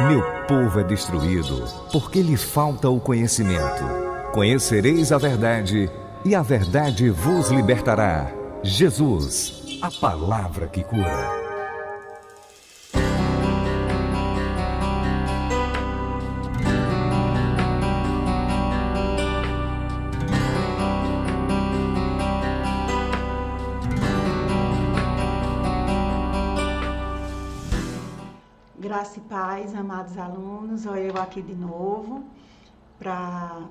Meu povo é destruído, porque lhe falta o conhecimento. Conhecereis a verdade, e a verdade vos libertará. Jesus, a palavra que cura. Graça e paz, amados alunos, olha eu aqui de novo para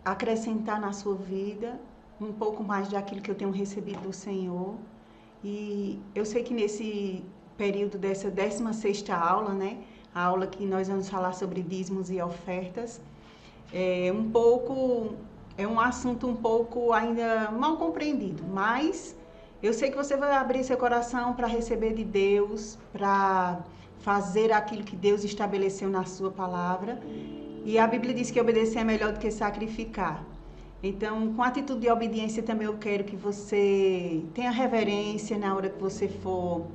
acrescentar na sua vida um pouco mais daquilo que eu tenho recebido do Senhor. E eu sei que nesse período dessa 16ª aula, né, a aula que nós vamos falar sobre dízimos e ofertas, é um assunto um pouco ainda mal compreendido, mas eu sei que você vai abrir seu coração para receber de Deus, para fazer aquilo que Deus estabeleceu na sua palavra. E a Bíblia diz que obedecer é melhor do que sacrificar. Então, com atitude de obediência também eu quero que você tenha reverência na hora que você for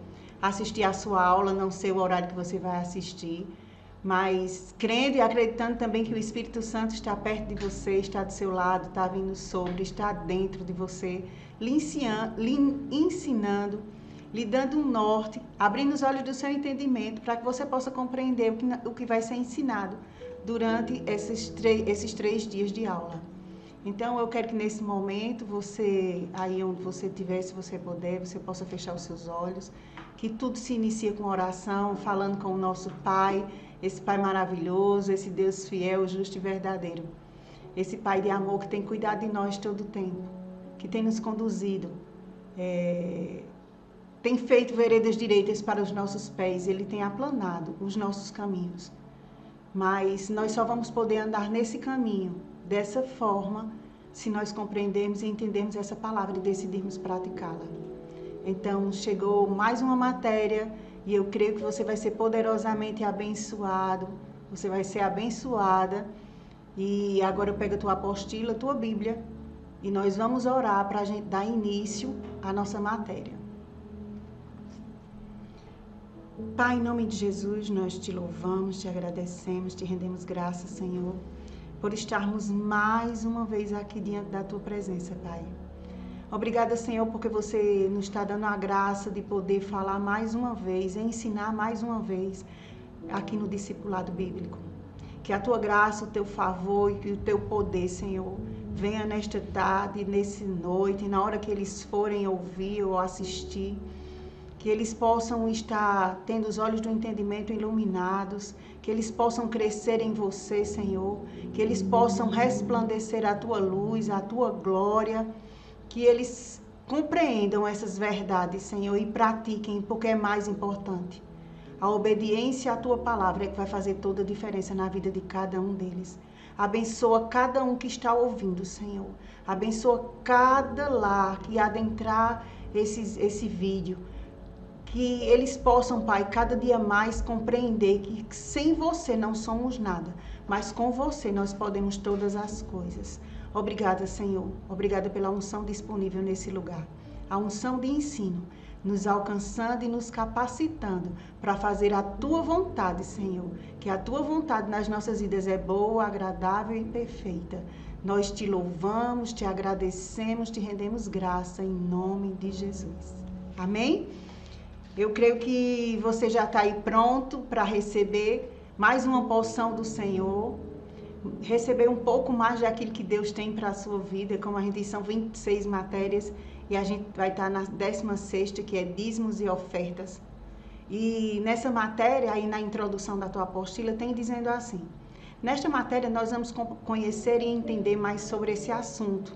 assistir a sua aula, não sei o horário que você vai assistir, mas crendo e acreditando também que o Espírito Santo está perto de você, está do seu lado, está vindo sobre, está dentro de você, lhe ensinando, lhe dando um norte, abrindo os olhos do seu entendimento para que você possa compreender o que vai ser ensinado durante esses 3 dias de aula. Então, eu quero que nesse momento, você, aí onde você estiver, se você puder, você possa fechar os seus olhos, que tudo se inicia com oração, falando com o nosso Pai, esse Pai maravilhoso, esse Deus fiel, justo e verdadeiro. Esse Pai de amor que tem cuidado de nós todo o tempo, que tem nos conduzido, tem feito veredas direitas para os nossos pés, Ele tem aplanado os nossos caminhos. Mas nós só vamos poder andar nesse caminho, dessa forma, se nós compreendermos e entendermos essa palavra e decidirmos praticá-la. Então, chegou mais uma matéria e eu creio que você vai ser poderosamente abençoado, você vai ser abençoada. E agora eu pego a tua apostila, a tua Bíblia, e nós vamos orar para a gente dar início à nossa matéria. Pai, em nome de Jesus, nós te louvamos, te agradecemos, te rendemos graças, Senhor, por estarmos mais uma vez aqui diante da tua presença, Pai. Obrigada, Senhor, porque você nos está dando a graça de poder falar mais uma vez, ensinar mais uma vez aqui no discipulado bíblico. Que a tua graça, o teu favor e que o teu poder, Senhor, venha nesta tarde, nessa noite, na hora que eles forem ouvir ou assistir, que eles possam estar tendo os olhos do entendimento iluminados, que eles possam crescer em você, Senhor, que eles possam resplandecer a tua luz, a tua glória, que eles compreendam essas verdades, Senhor, e pratiquem, porque é mais importante. A obediência à tua palavra é que vai fazer toda a diferença na vida de cada um deles. Abençoa cada um que está ouvindo, Senhor. Abençoa cada lar que adentrar esse vídeo. Que eles possam, Pai, cada dia mais compreender que sem você não somos nada, mas com você nós podemos todas as coisas. Obrigada, Senhor. Obrigada pela unção disponível nesse lugar. A unção de ensino, nos alcançando e nos capacitando para fazer a tua vontade, Senhor. Que a tua vontade nas nossas vidas é boa, agradável e perfeita. Nós te louvamos, te agradecemos, te rendemos graça em nome de Jesus. Amém? Eu creio que você já está aí pronto para receber mais uma porção do Senhor, receber um pouco mais daquilo que Deus tem para a sua vida. Como a gente diz, são 26 matérias e a gente vai estar na 16ª, que é dízimos e ofertas. E nessa matéria, aí na introdução da tua apostila, tem dizendo assim: nesta matéria nós vamos conhecer e entender mais sobre esse assunto,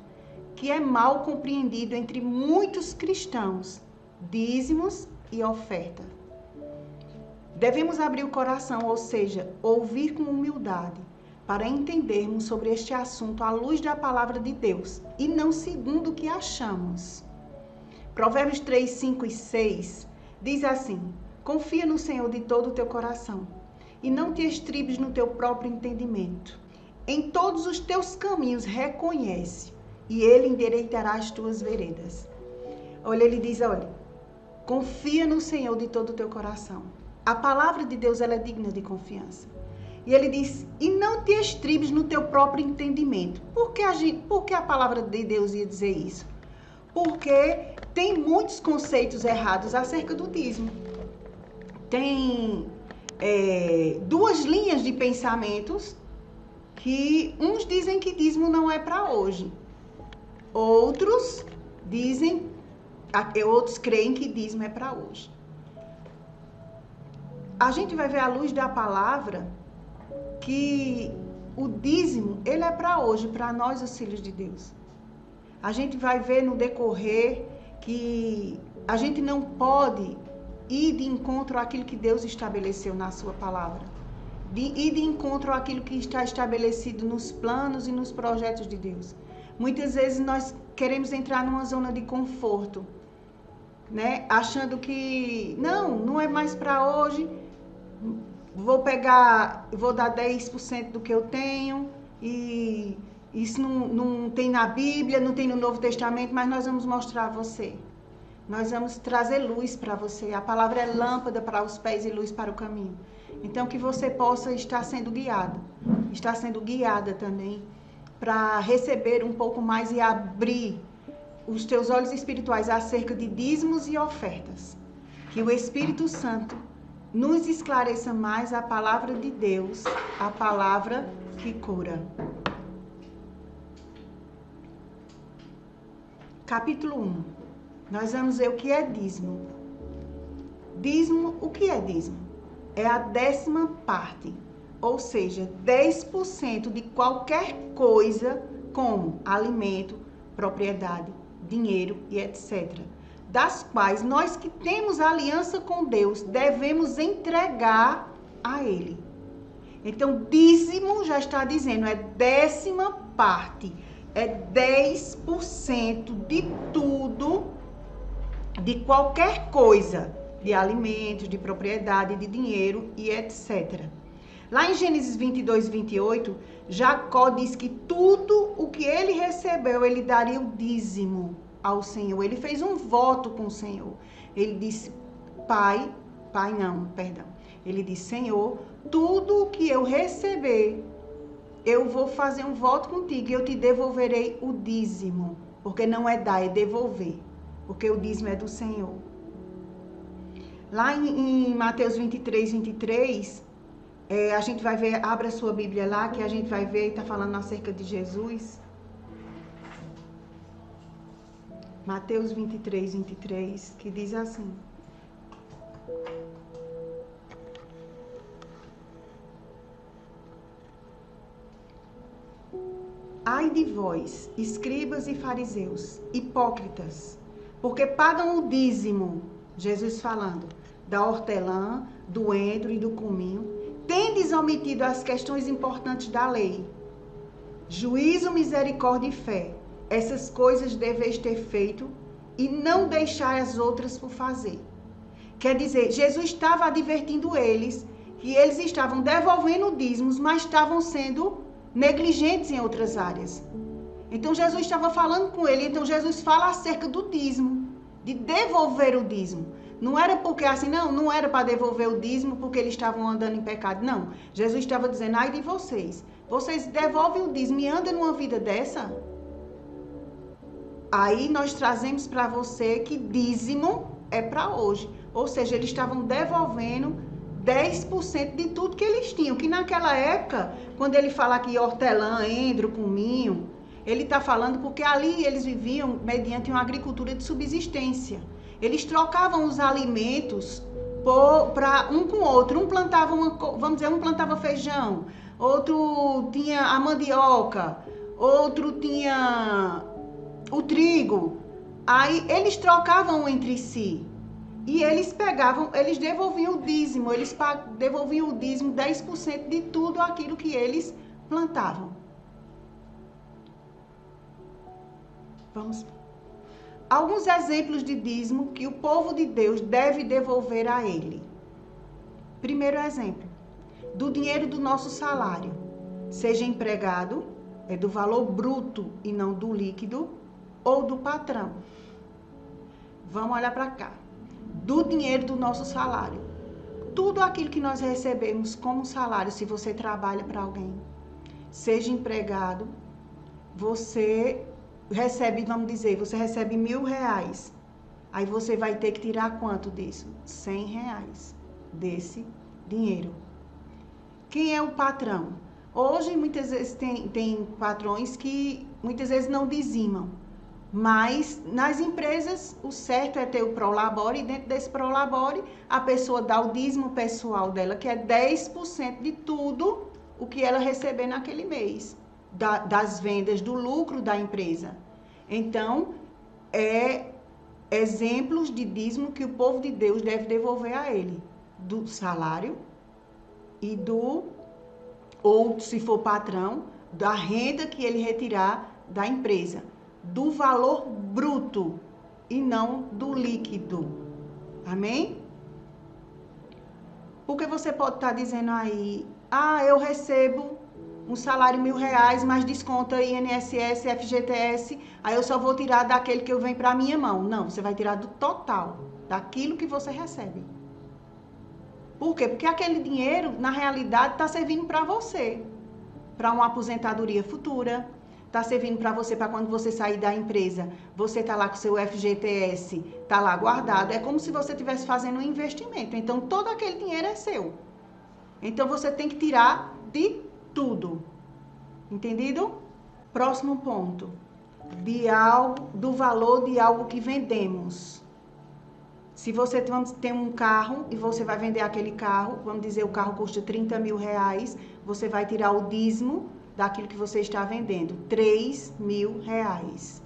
que é mal compreendido entre muitos cristãos, dízimos e oferta. Devemos abrir o coração, ou seja, ouvir com humildade, para entendermos sobre este assunto à luz da palavra de Deus, e não segundo o que achamos. Provérbios 3, 5 e 6 diz assim: confia no Senhor de todo o teu coração, e não te estribes no teu próprio entendimento. Em todos os teus caminhos reconhece, e Ele endireitará as tuas veredas. Olha, ele diz, olha, confia no Senhor de todo o teu coração. A palavra de Deus, ela é digna de confiança. E ele diz, e não te estribes no teu próprio entendimento. Por que a palavra de Deus ia dizer isso? Porque tem muitos conceitos errados acerca do dízimo. Tem duas linhas de pensamentos que uns dizem que dízimo não é para hoje. Outros creem que dízimo é para hoje. A gente vai ver à luz da palavra que o dízimo, ele é para hoje, para nós, os filhos de Deus. A gente vai ver no decorrer que a gente não pode ir de encontro àquilo que Deus estabeleceu na sua palavra. Ir de encontro àquilo que está estabelecido nos planos e nos projetos de Deus. Muitas vezes nós queremos entrar numa zona de conforto, né? Achando que não é mais para hoje. Vou dar 10% do que eu tenho e isso não tem na Bíblia, não tem no Novo Testamento, mas nós vamos mostrar a você. Nós vamos trazer luz para você. A palavra é lâmpada para os pés e luz para o caminho. Então, que você possa estar sendo guiado, estar sendo guiada também, para receber um pouco mais e abrir os teus olhos espirituais acerca de dízimos e ofertas. Que o Espírito Santo nos esclareça mais a palavra de Deus, a palavra que cura. Capítulo 1. Nós vamos ver o que é dízimo. Dízimo, o que é dízimo? É a 10ª parte, ou seja, 10% de qualquer coisa, como alimento, propriedade, dinheiro e etc., das quais nós que temos aliança com Deus devemos entregar a Ele. Então, dízimo já está dizendo, é 10ª parte, é 10% de tudo, de qualquer coisa, de alimentos, de propriedade, de dinheiro e etc. Lá em Gênesis 22, 28, Jacó diz que tudo o que ele recebeu, ele daria o dízimo ao Senhor. Ele fez um voto com o Senhor. Ele disse, Ele disse, Senhor, tudo o que eu receber, eu vou fazer um voto contigo e eu te devolverei o dízimo. Porque não é dar, é devolver. Porque o dízimo é do Senhor. Lá em Mateus 23, 23, a gente vai ver, abra a sua Bíblia lá, que a gente vai ver, está falando acerca de Jesus. Mateus 23, 23, que diz assim. Ai de vós, escribas e fariseus, hipócritas, porque pagam o dízimo, Jesus falando, da hortelã, do endro e do cominho, tendes omitido as questões importantes da lei. Juízo, misericórdia e fé. Essas coisas deveis ter feito e não deixar as outras por fazer. Quer dizer, Jesus estava advertindo eles que eles estavam devolvendo dízimos, mas estavam sendo negligentes em outras áreas. Então Jesus estava falando com ele, então Jesus fala acerca do dízimo, de devolver o dízimo. Não era porque assim, não era para devolver o dízimo porque eles estavam andando em pecado, não. Jesus estava dizendo, ai de vocês devolvem o dízimo e andam numa vida dessa? Aí nós trazemos para você que dízimo é para hoje. Ou seja, eles estavam devolvendo 10% de tudo que eles tinham. Que naquela época, quando ele fala aqui hortelã, endro, cominho, ele está falando porque ali eles viviam mediante uma agricultura de subsistência. Eles trocavam os alimentos para um com o outro. Um plantava um plantava feijão, outro tinha a mandioca, outro tinha o trigo. Aí eles trocavam entre si. E eles devolviam o dízimo, devolviam o dízimo 10% de tudo aquilo que eles plantavam. Vamos. Alguns exemplos de dízimo que o povo de Deus deve devolver a ele. Primeiro exemplo, do dinheiro do nosso salário. Seja empregado, é do valor bruto e não do líquido, ou do patrão. Vamos olhar para cá. Do dinheiro do nosso salário. tudo aquilo que nós recebemos como salário, se você trabalha para alguém, seja empregado, você recebe, vamos dizer, você recebe R$1.000. Aí você vai ter que tirar quanto disso? R$100 desse dinheiro. Quem é o patrão? Hoje, muitas vezes, tem patrões que muitas vezes não dizimam. Mas nas empresas, o certo é ter o Prolabore, e dentro desse Prolabore, a pessoa dá o dízimo pessoal dela, que é 10% de tudo o que ela receber naquele mês, das vendas, do lucro da empresa. Então, exemplos de dízimo que o povo de Deus deve devolver a ele, do salário e ou se for patrão, da renda que ele retirar da empresa, do valor bruto e não do líquido. Amém? Porque você pode estar dizendo aí, eu recebo um salário R$1.000, mas desconta INSS, FGTS, aí eu só vou tirar daquele que eu venho para a minha mão. Não, você vai tirar do total, daquilo que você recebe. Por quê? Porque aquele dinheiro, na realidade, está servindo para você, para uma aposentadoria futura, está servindo para você, para quando você sair da empresa, você está lá com o seu FGTS, está lá guardado. É como se você estivesse fazendo um investimento. Então, todo aquele dinheiro é seu. Então, você tem que tirar de tudo. Entendido? Próximo ponto. Do valor de algo que vendemos. Se você tem um carro e você vai vender aquele carro, vamos dizer, o carro custa R$30.000, você vai tirar o dízimo daquilo que você está vendendo, R$3.000.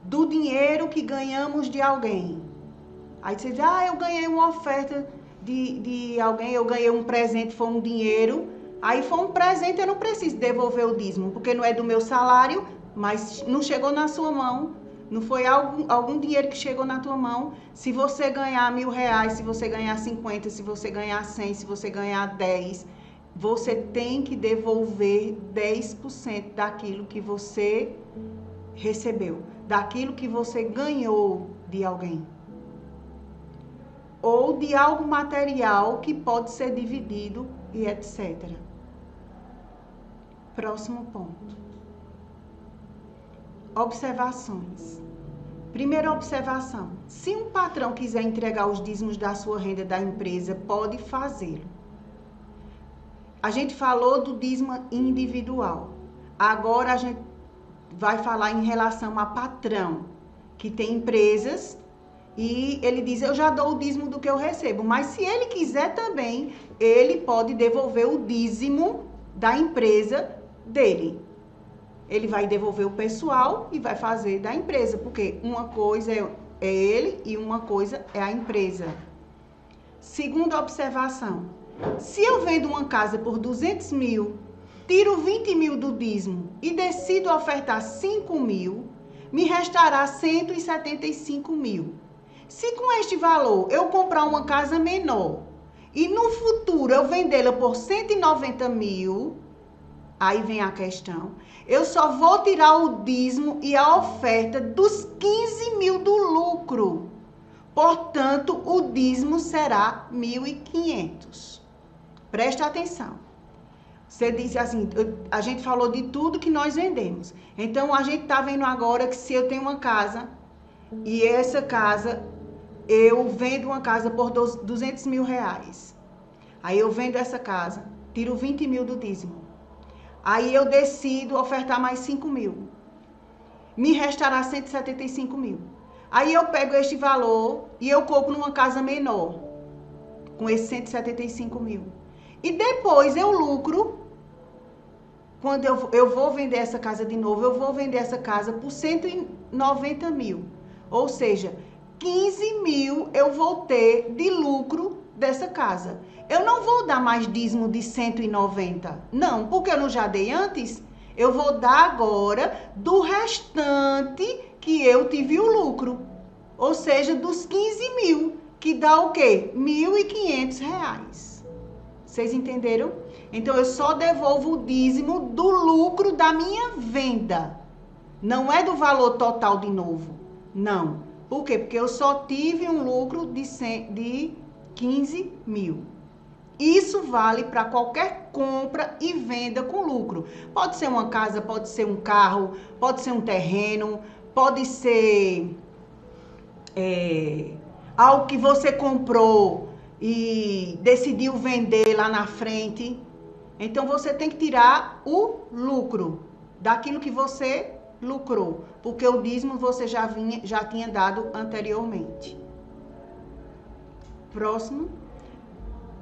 Do dinheiro que ganhamos de alguém. Aí você diz, eu ganhei uma oferta de alguém, eu ganhei um presente, foi um dinheiro. Aí foi um presente, eu não preciso devolver o dízimo, porque não é do meu salário, mas não chegou na sua mão. Não foi algum dinheiro que chegou na tua mão. Se você ganhar R$1.000, se você ganhar 50, se você ganhar 100, se você ganhar 10, você tem que devolver 10% daquilo que você recebeu, daquilo que você ganhou de alguém. Ou de algo material que pode ser dividido e etc. Próximo ponto. Observações. Primeira observação. Se um patrão quiser entregar os dízimos da sua renda da empresa, pode fazê-lo. A gente falou do dízimo individual. Agora a gente vai falar em relação a patrão, que tem empresas e ele diz, eu já dou o dízimo do que eu recebo. Mas se ele quiser também, ele pode devolver o dízimo da empresa dele. Ele vai devolver o pessoal e vai fazer da empresa, porque uma coisa é ele e uma coisa é a empresa. Segunda observação, se eu vendo uma casa por 200 mil, tiro 20 mil do dízimo e decido ofertar 5 mil, me restará 175 mil. Se com este valor eu comprar uma casa menor e no futuro eu vendê-la por 190 mil, aí vem a questão, eu só vou tirar o dízimo e a oferta dos 15 mil do lucro. Portanto, o dízimo será 1.500. Presta atenção. Você diz assim, a gente falou de tudo que nós vendemos. Então, a gente está vendo agora que se eu tenho uma casa e essa casa, eu vendo uma casa por 200 mil reais. Aí eu vendo essa casa, tiro 20 mil do dízimo. Aí eu decido ofertar mais 5 mil. Me restará 175 mil. Aí eu pego este valor e eu compro numa casa menor, com esses 175 mil. E depois eu lucro, quando eu vou vender essa casa de novo, eu vou vender essa casa por 190 mil. Ou seja, 15 mil eu vou ter de lucro dessa casa. Eu não vou dar mais dízimo de 190. Não, porque eu não já dei antes. Eu vou dar agora do restante que eu tive o lucro. Ou seja, dos 15 mil, que dá o quê? R$1.500. Vocês entenderam? Então, eu só devolvo o dízimo do lucro da minha venda. Não é do valor total de novo. Não. Por quê? Porque eu só tive um lucro de 15 mil. Isso vale para qualquer compra e venda com lucro. Pode ser uma casa, pode ser um carro, pode ser um terreno, pode ser algo que você comprou e decidiu vender lá na frente. Então, você tem que tirar o lucro daquilo que você lucrou, porque o dízimo você já tinha dado anteriormente. Próximo.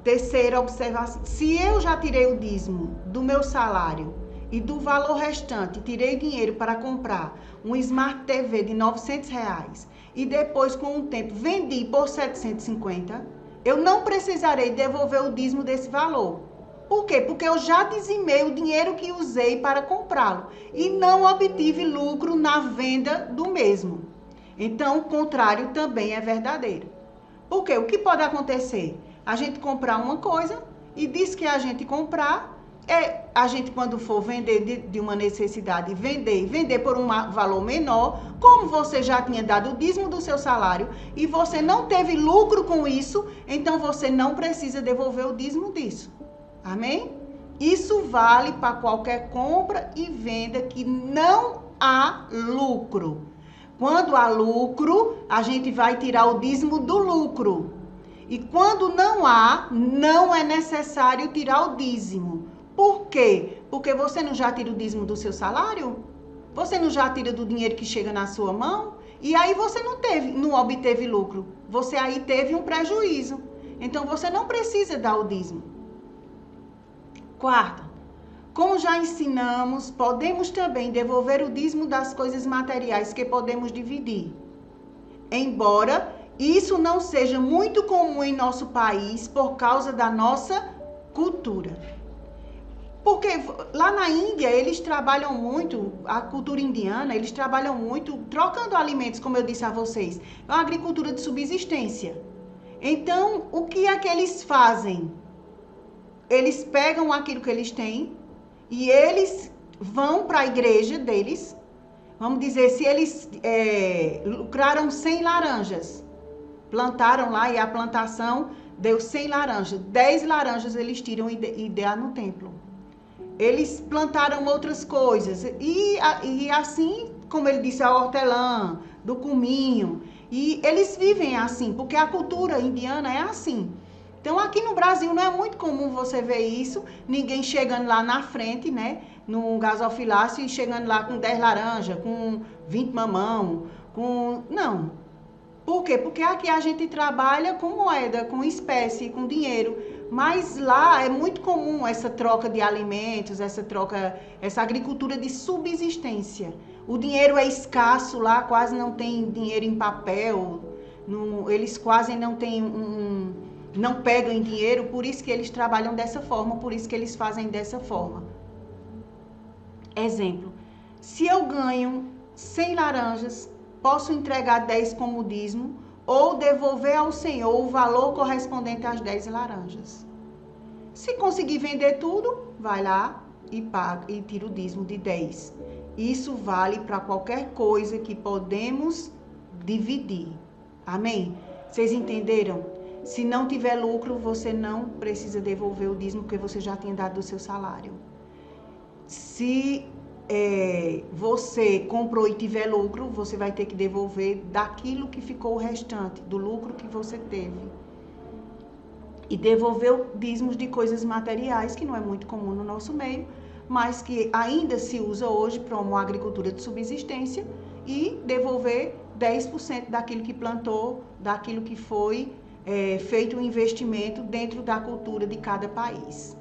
Terceira observação. Se eu já tirei o dízimo do meu salário e do valor restante, tirei dinheiro para comprar um Smart TV de R$900 e depois, com o tempo, vendi por 750, eu não precisarei devolver o dízimo desse valor. Por quê? Porque eu já dizimei o dinheiro que usei para comprá-lo e não obtive lucro na venda do mesmo. Então, o contrário também é verdadeiro. Por quê? O que pode acontecer? A gente comprar uma coisa e diz que a gente comprar, a gente quando for vender de uma necessidade, vender por um valor menor, como você já tinha dado o dízimo do seu salário e você não teve lucro com isso, então você não precisa devolver o dízimo disso. Amém? Isso vale para qualquer compra e venda que não há lucro. Quando há lucro, a gente vai tirar o dízimo do lucro. E quando não há, não é necessário tirar o dízimo. Por quê? Porque você não já tira o dízimo do seu salário? Você não já tira do dinheiro que chega na sua mão? E aí você não obteve lucro. Você aí teve um prejuízo. Então você não precisa dar o dízimo. Quarto, como já ensinamos, podemos também devolver o dízimo das coisas materiais que podemos dividir. Embora isso não seja muito comum em nosso país por causa da nossa cultura. Porque lá na Índia eles trabalham muito, a cultura indiana, eles trabalham muito trocando alimentos, como eu disse a vocês. É uma agricultura de subsistência. Então, o que é que eles fazem? Eles pegam aquilo que eles têm e eles vão para a igreja deles. Vamos dizer, se eles lucraram 100 laranjas, plantaram lá e a plantação deu 100 laranjas. 10 laranjas eles tiram e dão no templo. Eles plantaram outras coisas. E assim, como ele disse, a hortelã, do cominho. E eles vivem assim, porque a cultura indiana é assim. Então, aqui no Brasil não é muito comum você ver isso. Ninguém chegando lá na frente, né? Num gasofilácio e chegando lá com 10 laranjas, com 20 mamão, Não. Por quê? Porque aqui a gente trabalha com moeda, com espécie, com dinheiro. Mas lá é muito comum essa troca de alimentos, essa agricultura de subsistência. O dinheiro é escasso lá, quase não tem dinheiro em papel. Eles quase não têm não pegam em dinheiro, por isso que eles trabalham dessa forma, por isso que eles fazem dessa forma. Exemplo, se eu ganho 100 laranjas, posso entregar 10 como dízimo ou devolver ao Senhor o valor correspondente às 10 laranjas. Se conseguir vender tudo, vai lá e paga e tira o dízimo de 10. Isso vale para qualquer coisa que podemos dividir. Amém? Vocês entenderam? Se não tiver lucro, você não precisa devolver o dízimo, porque você já tinha dado do seu salário. Se você comprou e tiver lucro, você vai ter que devolver daquilo que ficou o restante, do lucro que você teve. E devolver dízimos de coisas materiais, que não é muito comum no nosso meio, mas que ainda se usa hoje para uma agricultura de subsistência, e devolver 10% daquilo que plantou, daquilo que foi feito um investimento dentro da cultura de cada país.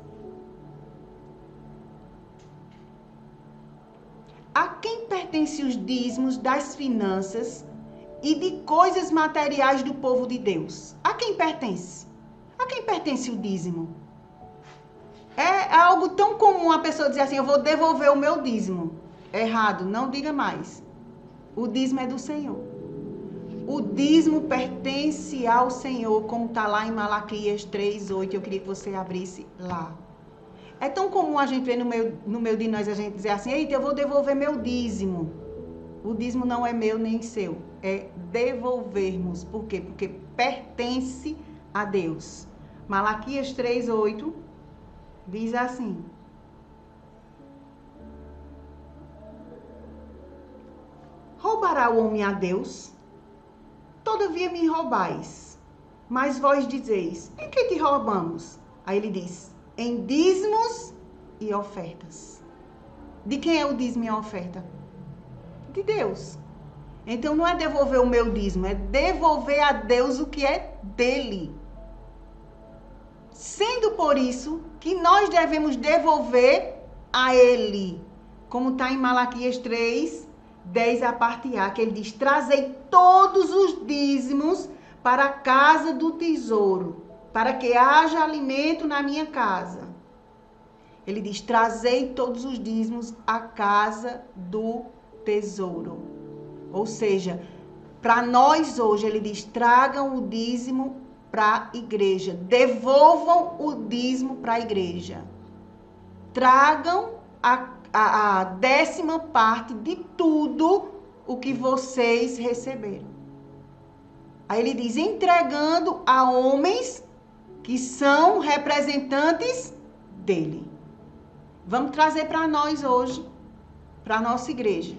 A quem pertencem os dízimos das finanças e de coisas materiais do povo de Deus? A quem pertence? A quem pertence o dízimo? É algo tão comum a pessoa dizer assim, eu vou devolver o meu dízimo. Errado, não diga mais. O dízimo é do Senhor. O dízimo pertence ao Senhor, como está lá em Malaquias 3:8. Eu queria que você abrisse lá. É tão comum a gente ver no meio de nós, a gente dizer assim, eita, eu vou devolver meu dízimo. O dízimo não é meu nem seu, é devolvermos. Por quê? Porque pertence a Deus. Malaquias 3:8 diz assim: roubará o homem a Deus? Todavia me roubais. Mas vós dizeis: em que te roubamos? Aí ele diz: em dízimos e ofertas. De quem é o dízimo e a oferta? De Deus. Então não é devolver o meu dízimo, é devolver a Deus o que é dele. Sendo por isso que nós devemos devolver a ele. Como está em Malaquias 3:10, a parte A, que ele diz: trazei todos os dízimos para a casa do tesouro, para que haja alimento na minha casa. Ele diz: trazei todos os dízimos à casa do tesouro. Ou seja, para nós hoje, ele diz: tragam o dízimo para a igreja. Devolvam o dízimo para a igreja. Tragam a 10ª parte de tudo o que vocês receberam. Aí ele diz: entregando a homens que são representantes dele. Vamos trazer para nós hoje, para a nossa igreja.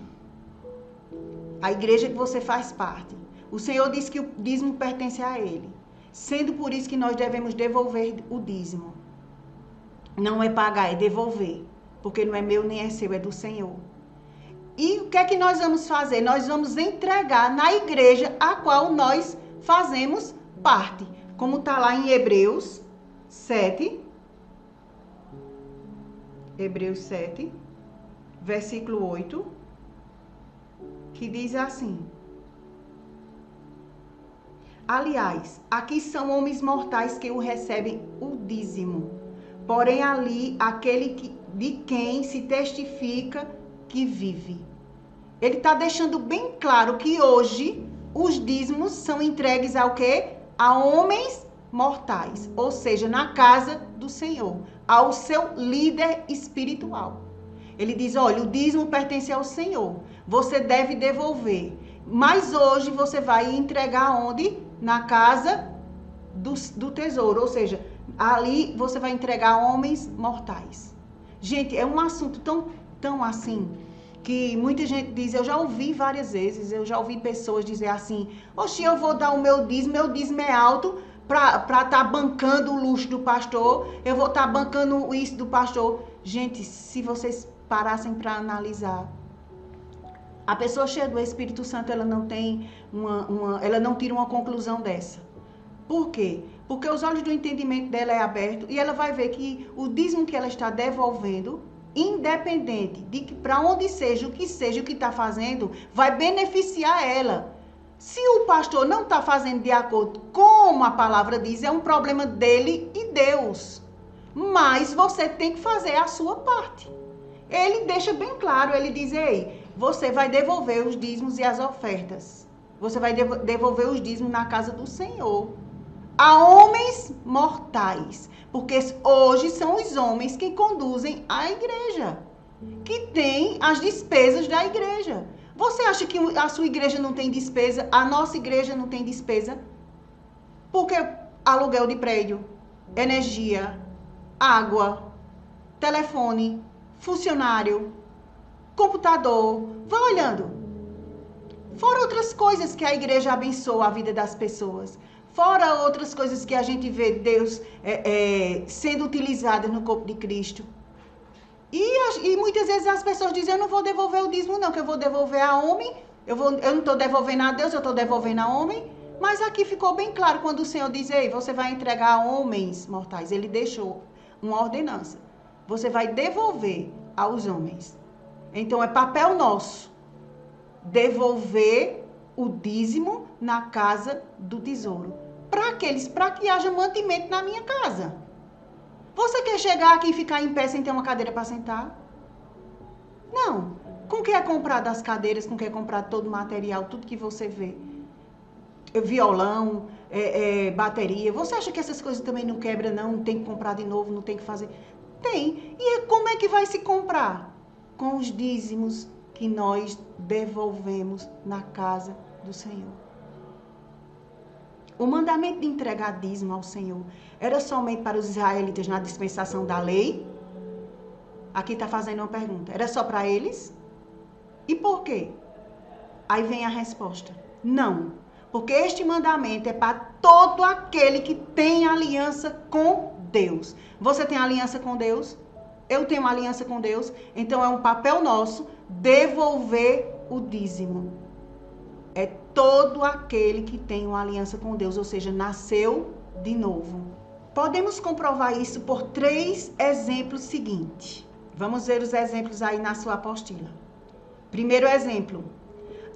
A igreja que você faz parte. O Senhor diz que o dízimo pertence a ele. Sendo por isso que nós devemos devolver o dízimo. Não é pagar, é devolver. Porque não é meu nem é seu, é do Senhor. E o que é que nós vamos fazer? Nós vamos entregar na igreja a qual nós fazemos parte. Como está lá em Hebreus 7. Hebreus 7, versículo 8. Que diz assim: aliás, aqui são homens mortais que o recebem o dízimo. Porém, ali, aquele de quem se testifica que vive. Ele está deixando bem claro que hoje os dízimos são entregues ao quê? A homens mortais. Ou seja, na casa do Senhor. Ao seu líder espiritual. Ele diz: olha, o dízimo pertence ao Senhor. Você deve devolver. Mas hoje você vai entregar onde? Na casa do tesouro. Ou seja, ali você vai entregar homens mortais. Gente, é um assunto tão assim, que muita gente diz, eu já ouvi várias vezes, eu já ouvi pessoas dizer assim: oxe, eu vou dar o meu dízimo é alto para estar bancando o luxo do pastor, eu vou estar bancando isso do pastor. Gente, se vocês parassem para analisar, a pessoa cheia do Espírito Santo, ela não tem ela não tira uma conclusão dessa. Por quê? Porque os olhos do entendimento dela é aberto e ela vai ver que o dízimo que ela está devolvendo, independente de que para onde seja, o que está fazendo, vai beneficiar ela. Se o pastor não está fazendo de acordo com como a palavra diz, é um problema dele e Deus. Mas você tem que fazer a sua parte. Ele deixa bem claro, ele diz: ei, você vai devolver os dízimos e as ofertas. Você vai devolver os dízimos na casa do Senhor. A homens mortais. Porque hoje são os homens que conduzem a igreja. Que tem as despesas da igreja. Você acha que a sua igreja não tem despesa? A nossa igreja não tem despesa? Porque aluguel de prédio, energia, água, telefone, funcionário, computador, vá olhando. Fora outras coisas que a igreja abençoa a vida das pessoas. Fora outras coisas que a gente vê Deus sendo utilizada no corpo de Cristo. E muitas vezes as pessoas dizem: eu não vou devolver o dízimo não, que eu vou devolver a homem. Eu não estou devolvendo a Deus, eu estou devolvendo a homem. Mas aqui ficou bem claro quando o Senhor diz: ei, você vai entregar a homens mortais. Ele deixou uma ordenança. Você vai devolver aos homens. Então é papel nosso devolver o dízimo na casa do tesouro. Para que haja mantimento na minha casa. Você quer chegar aqui e ficar em pé sem ter uma cadeira para sentar? Não. Com que é comprado as cadeiras, com que é comprado todo o material, tudo que você vê? Violão, bateria. Você acha que essas coisas também não quebram, não? Tem que comprar de novo, não tem que fazer? Tem. E como é que vai se comprar? Com os dízimos que nós devolvemos na casa do Senhor. O mandamento de entregar dízimo ao Senhor era somente para os israelitas na dispensação da lei? Aqui está fazendo uma pergunta. Era só para eles? E por quê? Aí vem a resposta. Não. Porque este mandamento é para todo aquele que tem aliança com Deus. Você tem aliança com Deus? Eu tenho aliança com Deus. Então é um papel nosso devolver o dízimo. É todo aquele que tem uma aliança com Deus, ou seja, nasceu de novo. Podemos comprovar isso por 3 exemplos seguintes. Vamos ver os exemplos aí na sua apostila. Primeiro exemplo.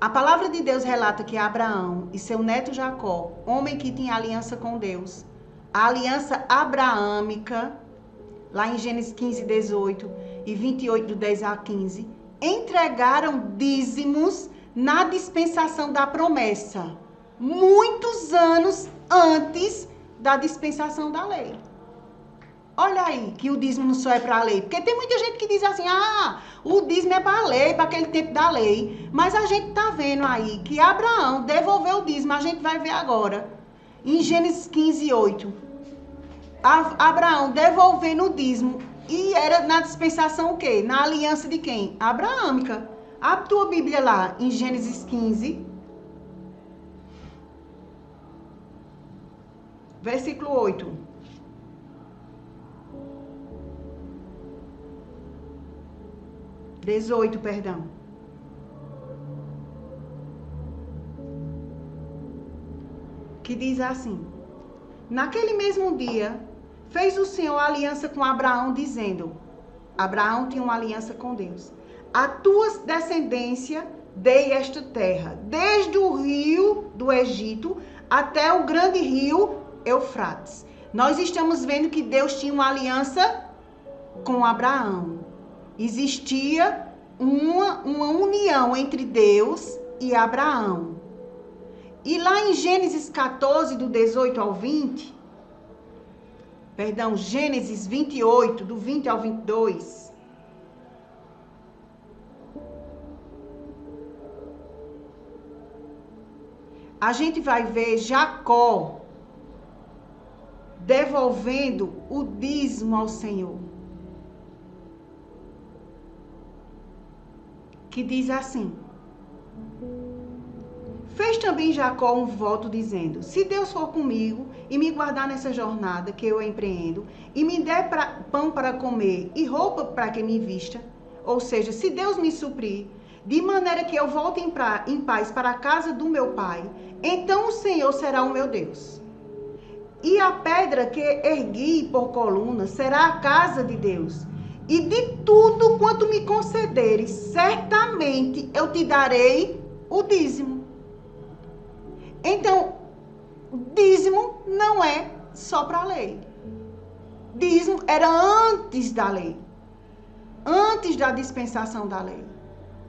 A palavra de Deus relata que Abraão e seu neto Jacó, homem que tinha aliança com Deus, a aliança abraâmica, lá em Gênesis 15, 18 e 28, do 10 a 15, entregaram dízimos na dispensação da promessa, muitos anos antes da dispensação da lei. Olha aí, que o dízimo não só é para a lei. Porque tem muita gente que diz assim, o dízimo é para a lei, para aquele tempo da lei. Mas a gente está vendo aí que Abraão devolveu o dízimo. A gente vai ver agora, em Gênesis 15, 8. Abraão devolvendo o dízimo. E era na dispensação o quê? Na aliança de quem? Abraâmica. Abre tua Bíblia lá, em Gênesis 15. Versículo 8. 18, perdão. Que diz assim: naquele mesmo dia, fez o Senhor aliança com Abraão, dizendo, Abraão tinha uma aliança com Deus, a tua descendência dei esta terra, desde o rio do Egito até o grande rio Eufrates. Nós estamos vendo que Deus tinha uma aliança com Abraão. Existia uma união entre Deus e Abraão. E lá em Gênesis 14, do 18 ao 20, Gênesis 28, do 20 ao 22, a gente vai ver Jacó devolvendo o dízimo ao Senhor. Que diz assim: fez também Jacó um voto dizendo, se Deus for comigo e me guardar nessa jornada que eu empreendo, e me der pão para comer e roupa para que me vista, ou seja, se Deus me suprir, de maneira que eu volte em paz para a casa do meu pai, então o Senhor será o meu Deus. E a pedra que ergui por coluna será a casa de Deus. E de tudo quanto me concederes, certamente eu te darei o dízimo. Então, dízimo não é só para a lei. Dízimo era antes da lei. Antes da dispensação da lei.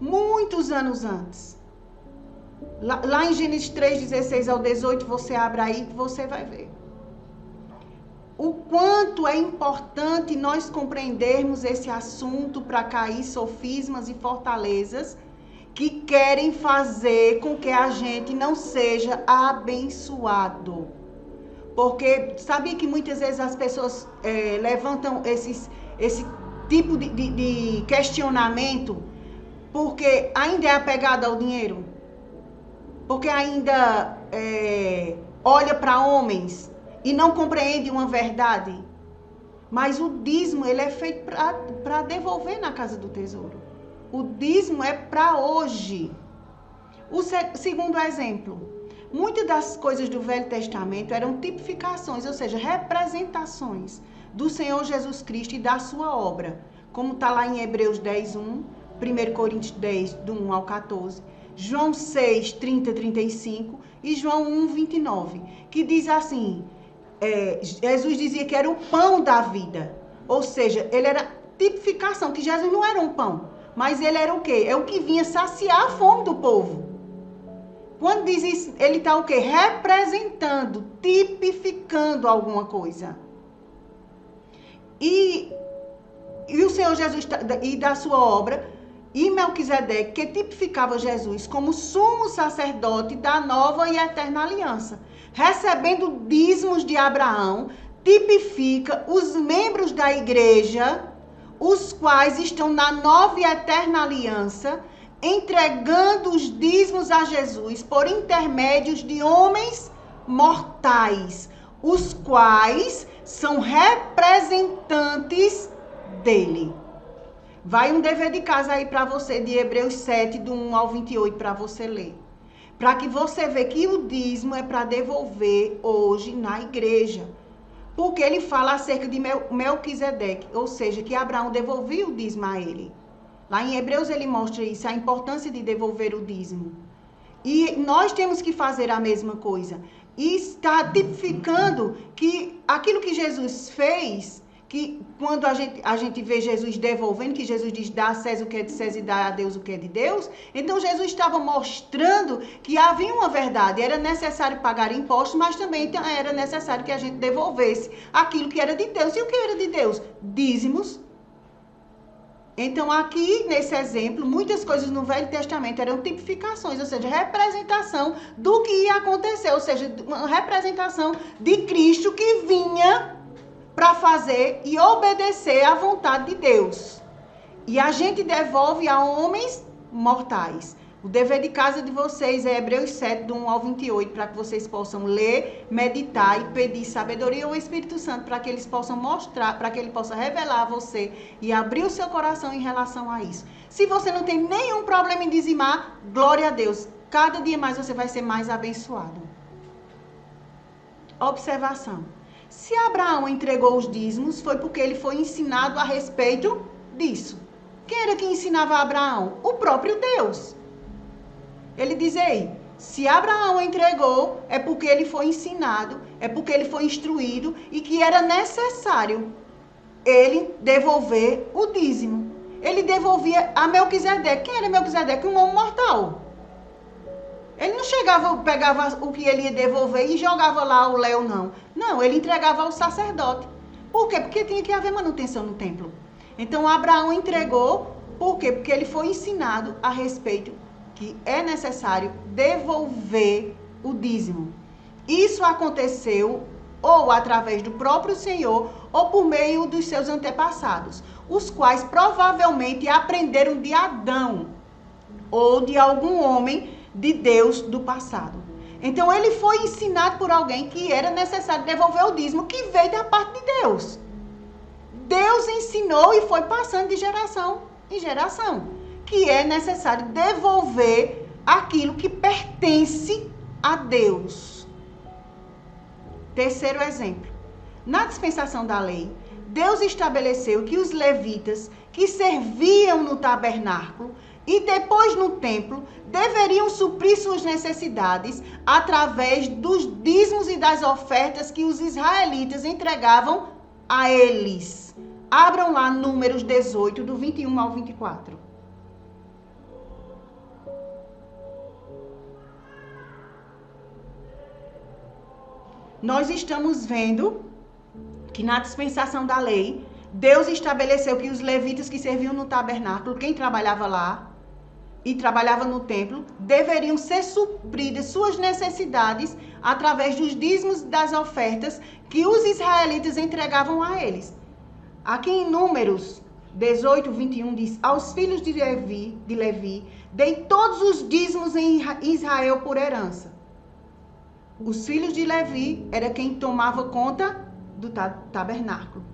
Muitos anos antes. Lá em Gênesis 3, 16 ao 18, você abre aí que você vai ver. O quanto é importante nós compreendermos esse assunto para cair sofismas e fortalezas que querem fazer com que a gente não seja abençoado. Porque sabia que muitas vezes as pessoas levantam esse tipo de questionamento porque ainda é apegado ao dinheiro? Porque ainda olha para homens e não compreende uma verdade? Mas o dízimo, ele é feito para devolver na casa do tesouro. O dízimo é para hoje. O segundo exemplo, muitas das coisas do Velho Testamento eram tipificações, ou seja, representações do Senhor Jesus Cristo e da sua obra. Como está lá em Hebreus 10, 1, 1 Coríntios 10, do 1 ao 14, João 6, 30, 35 e João 1, 29, que diz assim... Jesus dizia que era o pão da vida, ou seja, ele era tipificação, que Jesus não era um pão, mas ele era o quê? É o que vinha saciar a fome do povo. Quando diz isso, ele está o quê? Representando, tipificando alguma coisa. E o Senhor Jesus, e da sua obra, e Melquisedeque, que tipificava Jesus como sumo sacerdote da nova e eterna aliança. Recebendo dízimos de Abraão, tipifica os membros da igreja, os quais estão na nova e eterna aliança, entregando os dízimos a Jesus por intermédios de homens mortais, os quais são representantes dele. Vai um dever de casa aí para você, de Hebreus 7, do 1 ao 28, para você ler. Para que você veja que o dízimo é para devolver hoje na igreja. Porque ele fala acerca de Melquisedeque, ou seja, que Abraão devolvia o dízimo a ele. Lá em Hebreus ele mostra isso, a importância de devolver o dízimo. E nós temos que fazer a mesma coisa. E está tipificando que aquilo que Jesus fez, que quando a gente vê Jesus devolvendo, que Jesus diz, dá a César o que é de César e dá a Deus o que é de Deus, então Jesus estava mostrando que havia uma verdade, era necessário pagar impostos, mas também era necessário que a gente devolvesse aquilo que era de Deus. E o que era de Deus? Dízimos. Então aqui, nesse exemplo, muitas coisas no Velho Testamento eram tipificações, ou seja, representação do que ia acontecer, ou seja, uma representação de Cristo que vinha para fazer e obedecer à vontade de Deus. E a gente devolve a homens mortais. O dever de casa de vocês é Hebreus 7, do 1 ao 28, para que vocês possam ler, meditar e pedir sabedoria ao Espírito Santo, para que eles possam mostrar, para que ele possa revelar a você e abrir o seu coração em relação a isso. Se você não tem nenhum problema em dizimar, glória a Deus. Cada dia mais você vai ser mais abençoado. Observação. Se Abraão entregou os dízimos, foi porque ele foi ensinado a respeito disso. Quem era que ensinava a Abraão? O próprio Deus. Ele diz aí, se Abraão entregou, é porque ele foi ensinado, é porque ele foi instruído e que era necessário ele devolver o dízimo. Ele devolvia a Melquisedeque. Quem era Melquisedeque? Um homem mortal. Ele não chegava, pegava o que ele ia devolver e jogava lá o léu, não. Não, ele entregava ao sacerdote. Por quê? Porque tinha que haver manutenção no templo. Então, Abraão entregou, por quê? Porque ele foi ensinado a respeito que é necessário devolver o dízimo. Isso aconteceu ou através do próprio Senhor ou por meio dos seus antepassados, os quais provavelmente aprenderam de Adão ou de algum homem de Deus do passado. Então ele foi ensinado por alguém que era necessário devolver o dízimo, que veio da parte de Deus. Deus ensinou e foi passando de geração em geração, que é necessário devolver aquilo que pertence a Deus. Terceiro exemplo. Na dispensação da lei, Deus estabeleceu que os levitas que serviam no tabernáculo e depois no templo, deveriam suprir suas necessidades através dos dízimos e das ofertas que os israelitas entregavam a eles. Abram lá Números 18, do 21 ao 24. Nós estamos vendo que na dispensação da lei, Deus estabeleceu que os levitas que serviam no tabernáculo, quem trabalhava lá, e trabalhava no templo, deveriam ser supridas suas necessidades através dos dízimos e das ofertas que os israelitas entregavam a eles. Aqui em Números 18, 21 diz, aos filhos de Levi, dei todos os dízimos em Israel por herança. Os filhos de Levi era quem tomava conta do tabernáculo.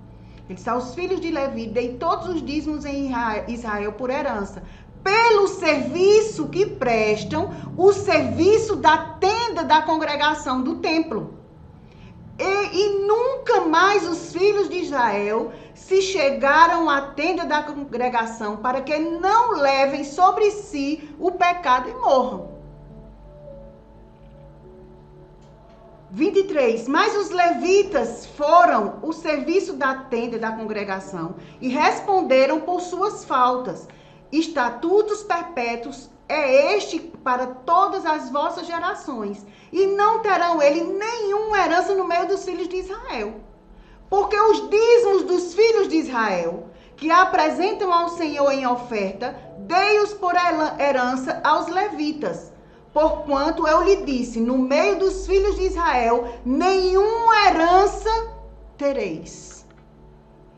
Ele disse, aos filhos de Levi, dei todos os dízimos em Israel por herança, pelo serviço que prestam, o serviço da tenda da congregação do templo. E nunca mais os filhos de Israel se chegaram à tenda da congregação para que não levem sobre si o pecado e morram. 23. Mas os levitas foram o serviço da tenda da congregação e responderam por suas faltas. Estatutos perpétuos é este para todas as vossas gerações, e não terão ele nenhuma herança no meio dos filhos de Israel. Porque os dízimos dos filhos de Israel, que apresentam ao Senhor em oferta, dei-os por herança aos levitas. Porquanto eu lhe disse, no meio dos filhos de Israel, nenhuma herança tereis.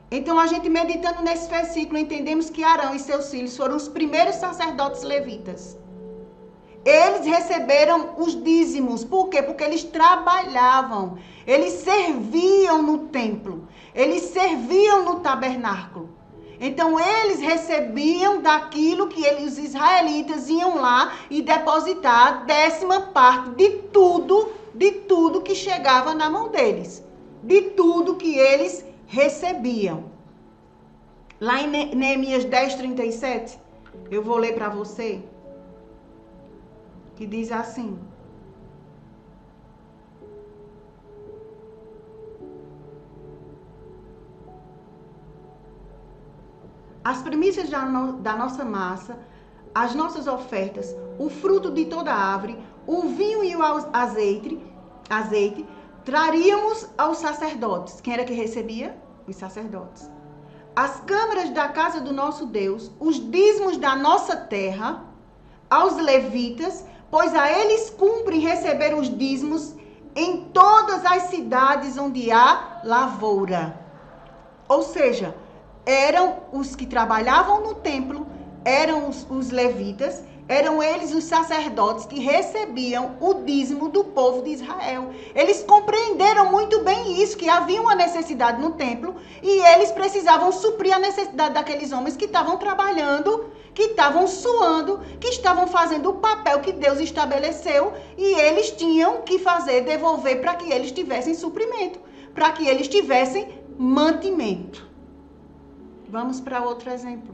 Então, a gente meditando nesse versículo, entendemos que Arão e seus filhos foram os primeiros sacerdotes levitas. Eles receberam os dízimos. Por quê? Porque eles trabalhavam. Eles serviam no templo. Eles serviam no tabernáculo. Então, eles recebiam daquilo que os israelitas iam lá e depositar a 10ª parte de tudo que chegava na mão deles. De tudo que eles recebiam. Lá em Neemias 10:37, eu vou ler para você. Que diz assim: as primícias da nossa massa, as nossas ofertas, o fruto de toda árvore, o vinho e o azeite, traríamos aos sacerdotes. Quem era que recebia? Os sacerdotes. As câmaras da casa do nosso Deus, os dízimos da nossa terra, aos levitas, pois a eles cumpre receber os dízimos em todas as cidades onde há lavoura. Ou seja, eram os que trabalhavam no templo, eram os levitas, eram eles os sacerdotes que recebiam o dízimo do povo de Israel. Eles compreenderam muito bem isso, que havia uma necessidade no templo e eles precisavam suprir a necessidade daqueles homens que estavam trabalhando, que estavam suando, que estavam fazendo o papel que Deus estabeleceu e eles tinham que devolver para que eles tivessem suprimento, para que eles tivessem mantimento. Vamos para outro exemplo.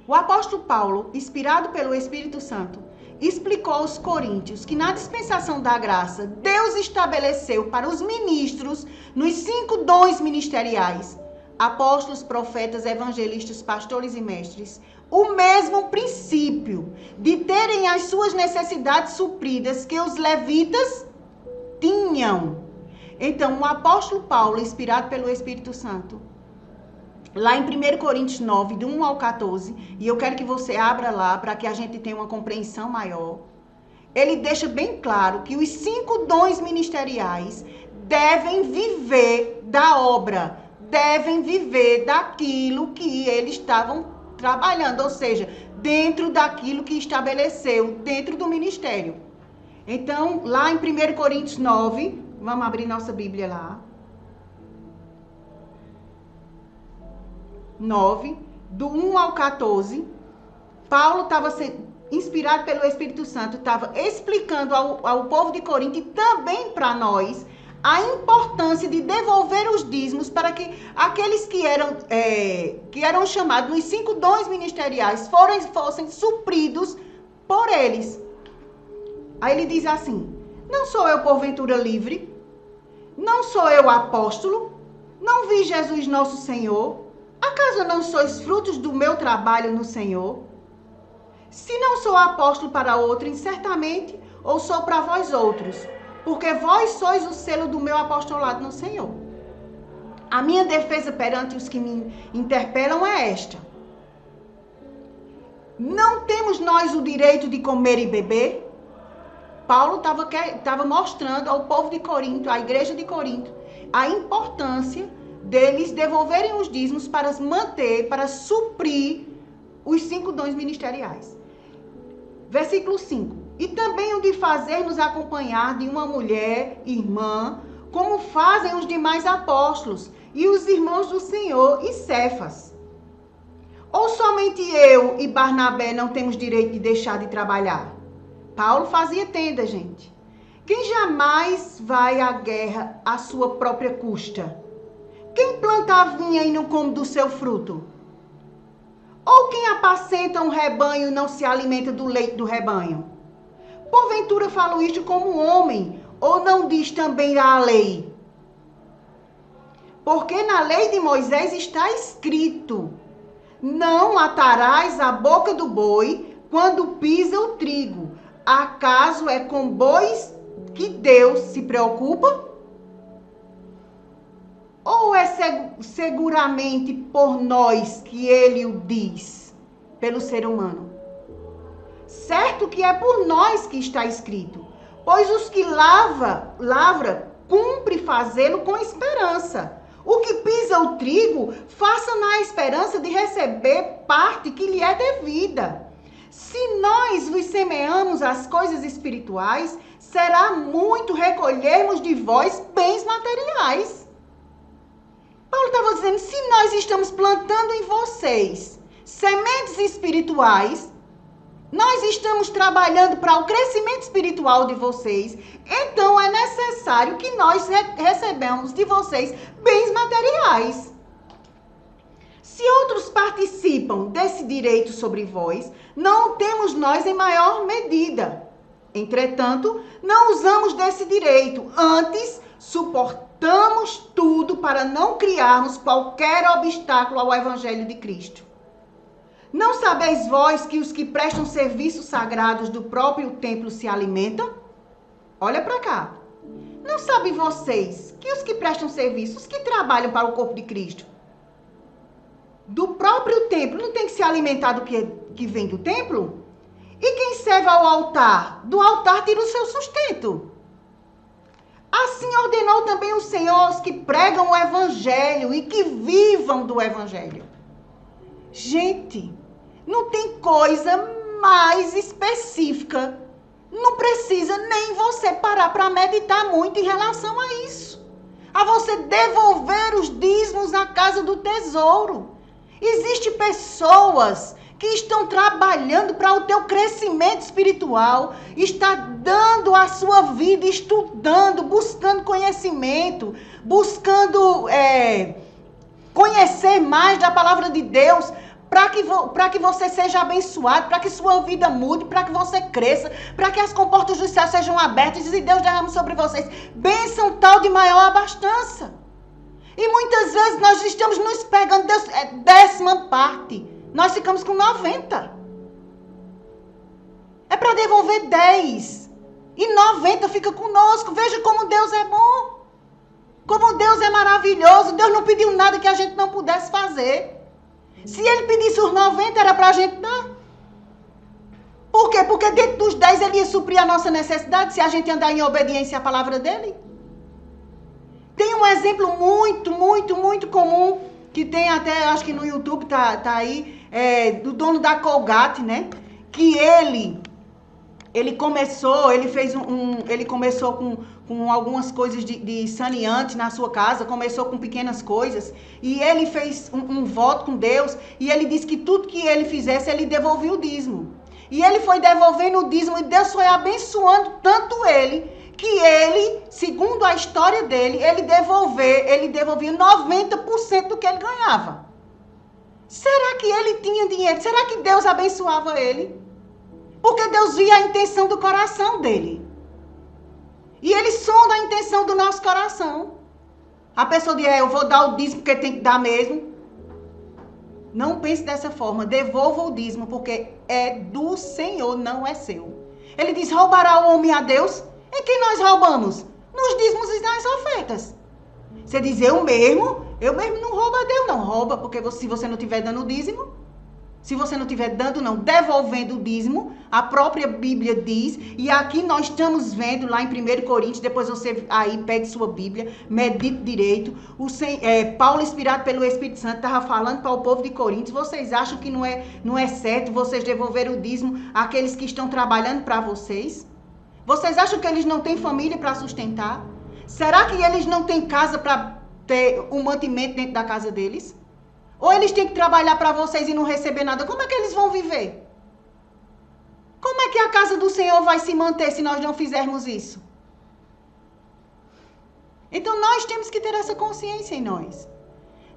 O apóstolo Paulo, inspirado pelo Espírito Santo, explicou aos coríntios que na dispensação da graça, Deus estabeleceu para os ministros, nos 5 dons ministeriais, apóstolos, profetas, evangelistas, pastores e mestres, o mesmo princípio de terem as suas necessidades supridas que os levitas tinham. Então, o apóstolo Paulo, inspirado pelo Espírito Santo, lá em 1 Coríntios 9, do 1 ao 14, e eu quero que você abra lá para que a gente tenha uma compreensão maior. Ele deixa bem claro que os 5 dons ministeriais devem viver da obra, devem viver daquilo que eles estavam trabalhando, ou seja, dentro daquilo que estabeleceu, dentro do ministério. Então, lá em 1 Coríntios 9, vamos abrir nossa Bíblia lá. 9, do 1 ao 14, Paulo estava inspirado pelo Espírito Santo, estava explicando ao povo de Corinto e também para nós a importância de devolver os dízimos para que aqueles que eram chamados nos 5 dons ministeriais fossem supridos por eles. Aí ele diz assim: não sou eu porventura livre? Não sou eu apóstolo? Não vi Jesus nosso Senhor? Acaso não sois frutos do meu trabalho no Senhor? Se não sou apóstolo para outrem, certamente, ou sou para vós outros, porque vós sois o selo do meu apostolado no Senhor. A minha defesa perante os que me interpelam é esta: não temos nós o direito de comer e beber? Paulo estava mostrando ao povo de Corinto, à igreja de Corinto, a importância deles devolverem os dízimos para manter, para suprir os 5 dons ministeriais. Versículo 5. E também o de fazer-nos acompanhar de uma mulher, irmã, como fazem os demais apóstolos e os irmãos do Senhor e Cefas. Ou somente eu e Barnabé não temos direito de deixar de trabalhar? Paulo fazia tenda, gente. Quem jamais vai à guerra à sua própria custa? Quem planta a vinha e não come do seu fruto? Ou quem apacenta um rebanho e não se alimenta do leite do rebanho? Porventura falo isto como homem, ou não diz também a lei? Porque na lei de Moisés está escrito: não atarás a boca do boi quando pisa o trigo. Acaso é com bois que Deus se preocupa? Ou é seguramente por nós que ele o diz, pelo ser humano? Certo que é por nós que está escrito, pois os que lavra, cumpre fazê-lo com esperança. O que pisa o trigo, faça na esperança de receber parte que lhe é devida. Se nós vos semeamos as coisas espirituais, será muito recolhermos de vós bens materiais. Paulo estava dizendo, se nós estamos plantando em vocês sementes espirituais, nós estamos trabalhando para o crescimento espiritual de vocês, então é necessário que nós recebamos de vocês bens materiais. Se outros participam desse direito sobre vós, não o temos nós em maior medida. Entretanto, não usamos desse direito, antes suportamos tudo para não criarmos qualquer obstáculo ao Evangelho de Cristo. Não sabeis vós que os que prestam serviços sagrados do próprio templo se alimentam? Olha para cá. Não sabem vocês que os que prestam serviços, os que trabalham para o corpo de Cristo, do próprio templo, não tem que se alimentar do que vem do templo? E quem serve ao altar, do altar tira o seu sustento. Assim ordenou também o Senhor aos que pregam o Evangelho e que vivam do Evangelho. Gente, não tem coisa mais específica. Não precisa nem você parar para meditar muito em relação a isso. A você devolver os dízimos na casa do tesouro. Existem pessoas que estão trabalhando para o teu crescimento espiritual, está dando a sua vida, estudando, buscando conhecimento, buscando conhecer mais da palavra de Deus, para que você seja abençoado, para que sua vida mude, para que você cresça, para que as comportas do céu sejam abertas e Deus derrame sobre vocês bênção tal de maior abastança. E muitas vezes nós estamos nos pegando décima parte. Nós ficamos com 90. É para devolver 10. E 90 fica conosco. Veja como Deus é bom. Como Deus é maravilhoso. Deus não pediu nada que a gente não pudesse fazer. Se Ele pedisse os 90, era para a gente dar. Por quê? Porque dentro dos 10 Ele ia suprir a nossa necessidade se a gente andar em obediência à palavra dEle. Tem um exemplo muito comum, que tem até, acho que no YouTube tá aí, do dono da Colgate, né? Que ele começou com algumas coisas de saneante na sua casa, começou com pequenas coisas, e ele fez um voto com Deus, e ele disse que tudo que ele fizesse, ele devolvia o dízimo. E ele foi devolvendo o dízimo, e Deus foi abençoando tanto ele, que ele, segundo a história dele, ele devolvia 90% do que ele ganhava. Será que ele tinha dinheiro? Será que Deus abençoava ele? Porque Deus via a intenção do coração dele. E ele sonda a intenção do nosso coração. A pessoa diz, eu vou dar o dízimo porque tem que dar mesmo. Não pense dessa forma. Devolva o dízimo porque é do Senhor, não é seu. Ele diz, roubará o homem a Deus? Em quem nós roubamos? Nos dízimos e nas ofertas. Você diz, eu mesmo não roubo a Deus, não. Rouba, porque se você não estiver dando o dízimo, se você não estiver dando, não, devolvendo o dízimo, a própria Bíblia diz, e aqui nós estamos vendo lá em 1 Coríntios, depois você aí pegue sua Bíblia, medite direito, Paulo, inspirado pelo Espírito Santo, estava falando para o povo de Coríntios, vocês acham que não é certo vocês devolverem o dízimo àqueles que estão trabalhando para vocês? Vocês acham que eles não têm família para sustentar? Será que eles não têm casa para ter um mantimento dentro da casa deles? Ou eles têm que trabalhar para vocês e não receber nada? Como é que eles vão viver? Como é que a casa do Senhor vai se manter se nós não fizermos isso? Então nós temos que ter essa consciência em nós.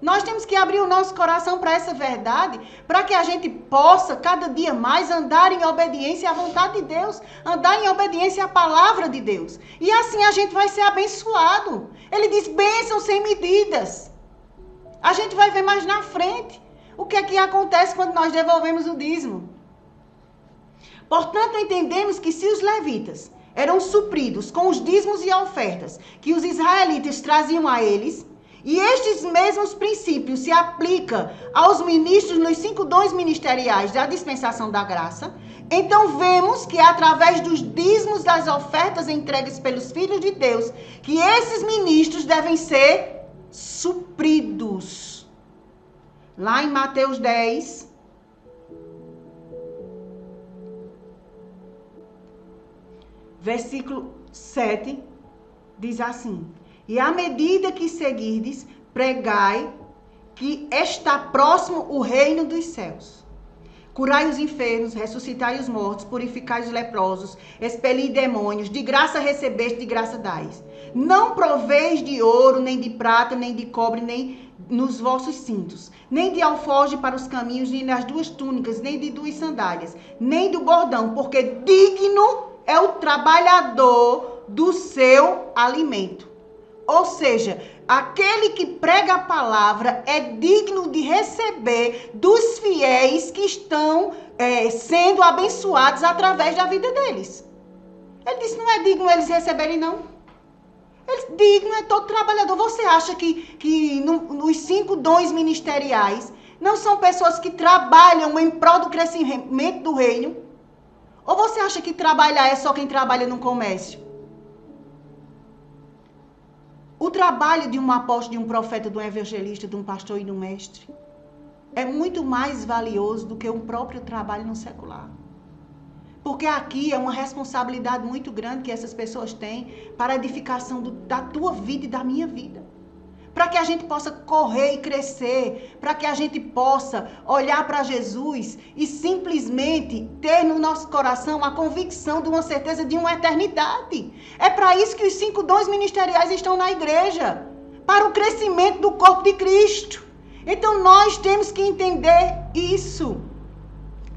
Nós temos que abrir o nosso coração para essa verdade, para que a gente possa cada dia mais andar em obediência à vontade de Deus, andar em obediência à palavra de Deus. E assim a gente vai ser abençoado. Ele diz, bênção sem medidas. A gente vai ver mais na frente o que é que acontece quando nós devolvemos o dízimo. Portanto, entendemos que se os levitas eram supridos com os dízimos e ofertas que os israelitas traziam a eles, E estes mesmos princípios se aplicam aos ministros nos 5 dons ministeriais da dispensação da graça. Então vemos que é através dos dízimos das ofertas entregues pelos filhos de Deus que esses ministros devem ser supridos. Lá em Mateus 10, versículo 7, diz assim: e à medida que seguirdes, pregai que está próximo o reino dos céus. Curai os enfermos, ressuscitai os mortos, purificai os leprosos, expeli demônios, de graça recebeste, de graça dais. Não proveis de ouro, nem de prata, nem de cobre, nem nos vossos cintos, nem de alforje para os caminhos, nem nas 2 túnicas, nem de 2 sandálias, nem do bordão, porque digno é o trabalhador do seu alimento. Ou seja, aquele que prega a palavra é digno de receber dos fiéis que estão sendo abençoados através da vida deles. Ele disse, não é digno eles receberem, não. Digno é todo trabalhador. Você acha que nos 5 dons ministeriais não são pessoas que trabalham em prol do crescimento do reino? Ou você acha que trabalhar é só quem trabalha no comércio? O trabalho de um apóstolo, de um profeta, de um evangelista, de um pastor e de um mestre é muito mais valioso do que o próprio trabalho no secular. Porque aqui é uma responsabilidade muito grande que essas pessoas têm para a edificação da tua vida e da minha vida. Para que a gente possa correr e crescer, para que a gente possa olhar para Jesus e simplesmente ter no nosso coração a convicção de uma certeza de uma eternidade. É para isso que os 5 dons ministeriais estão na igreja, para o crescimento do corpo de Cristo. Então nós temos que entender isso.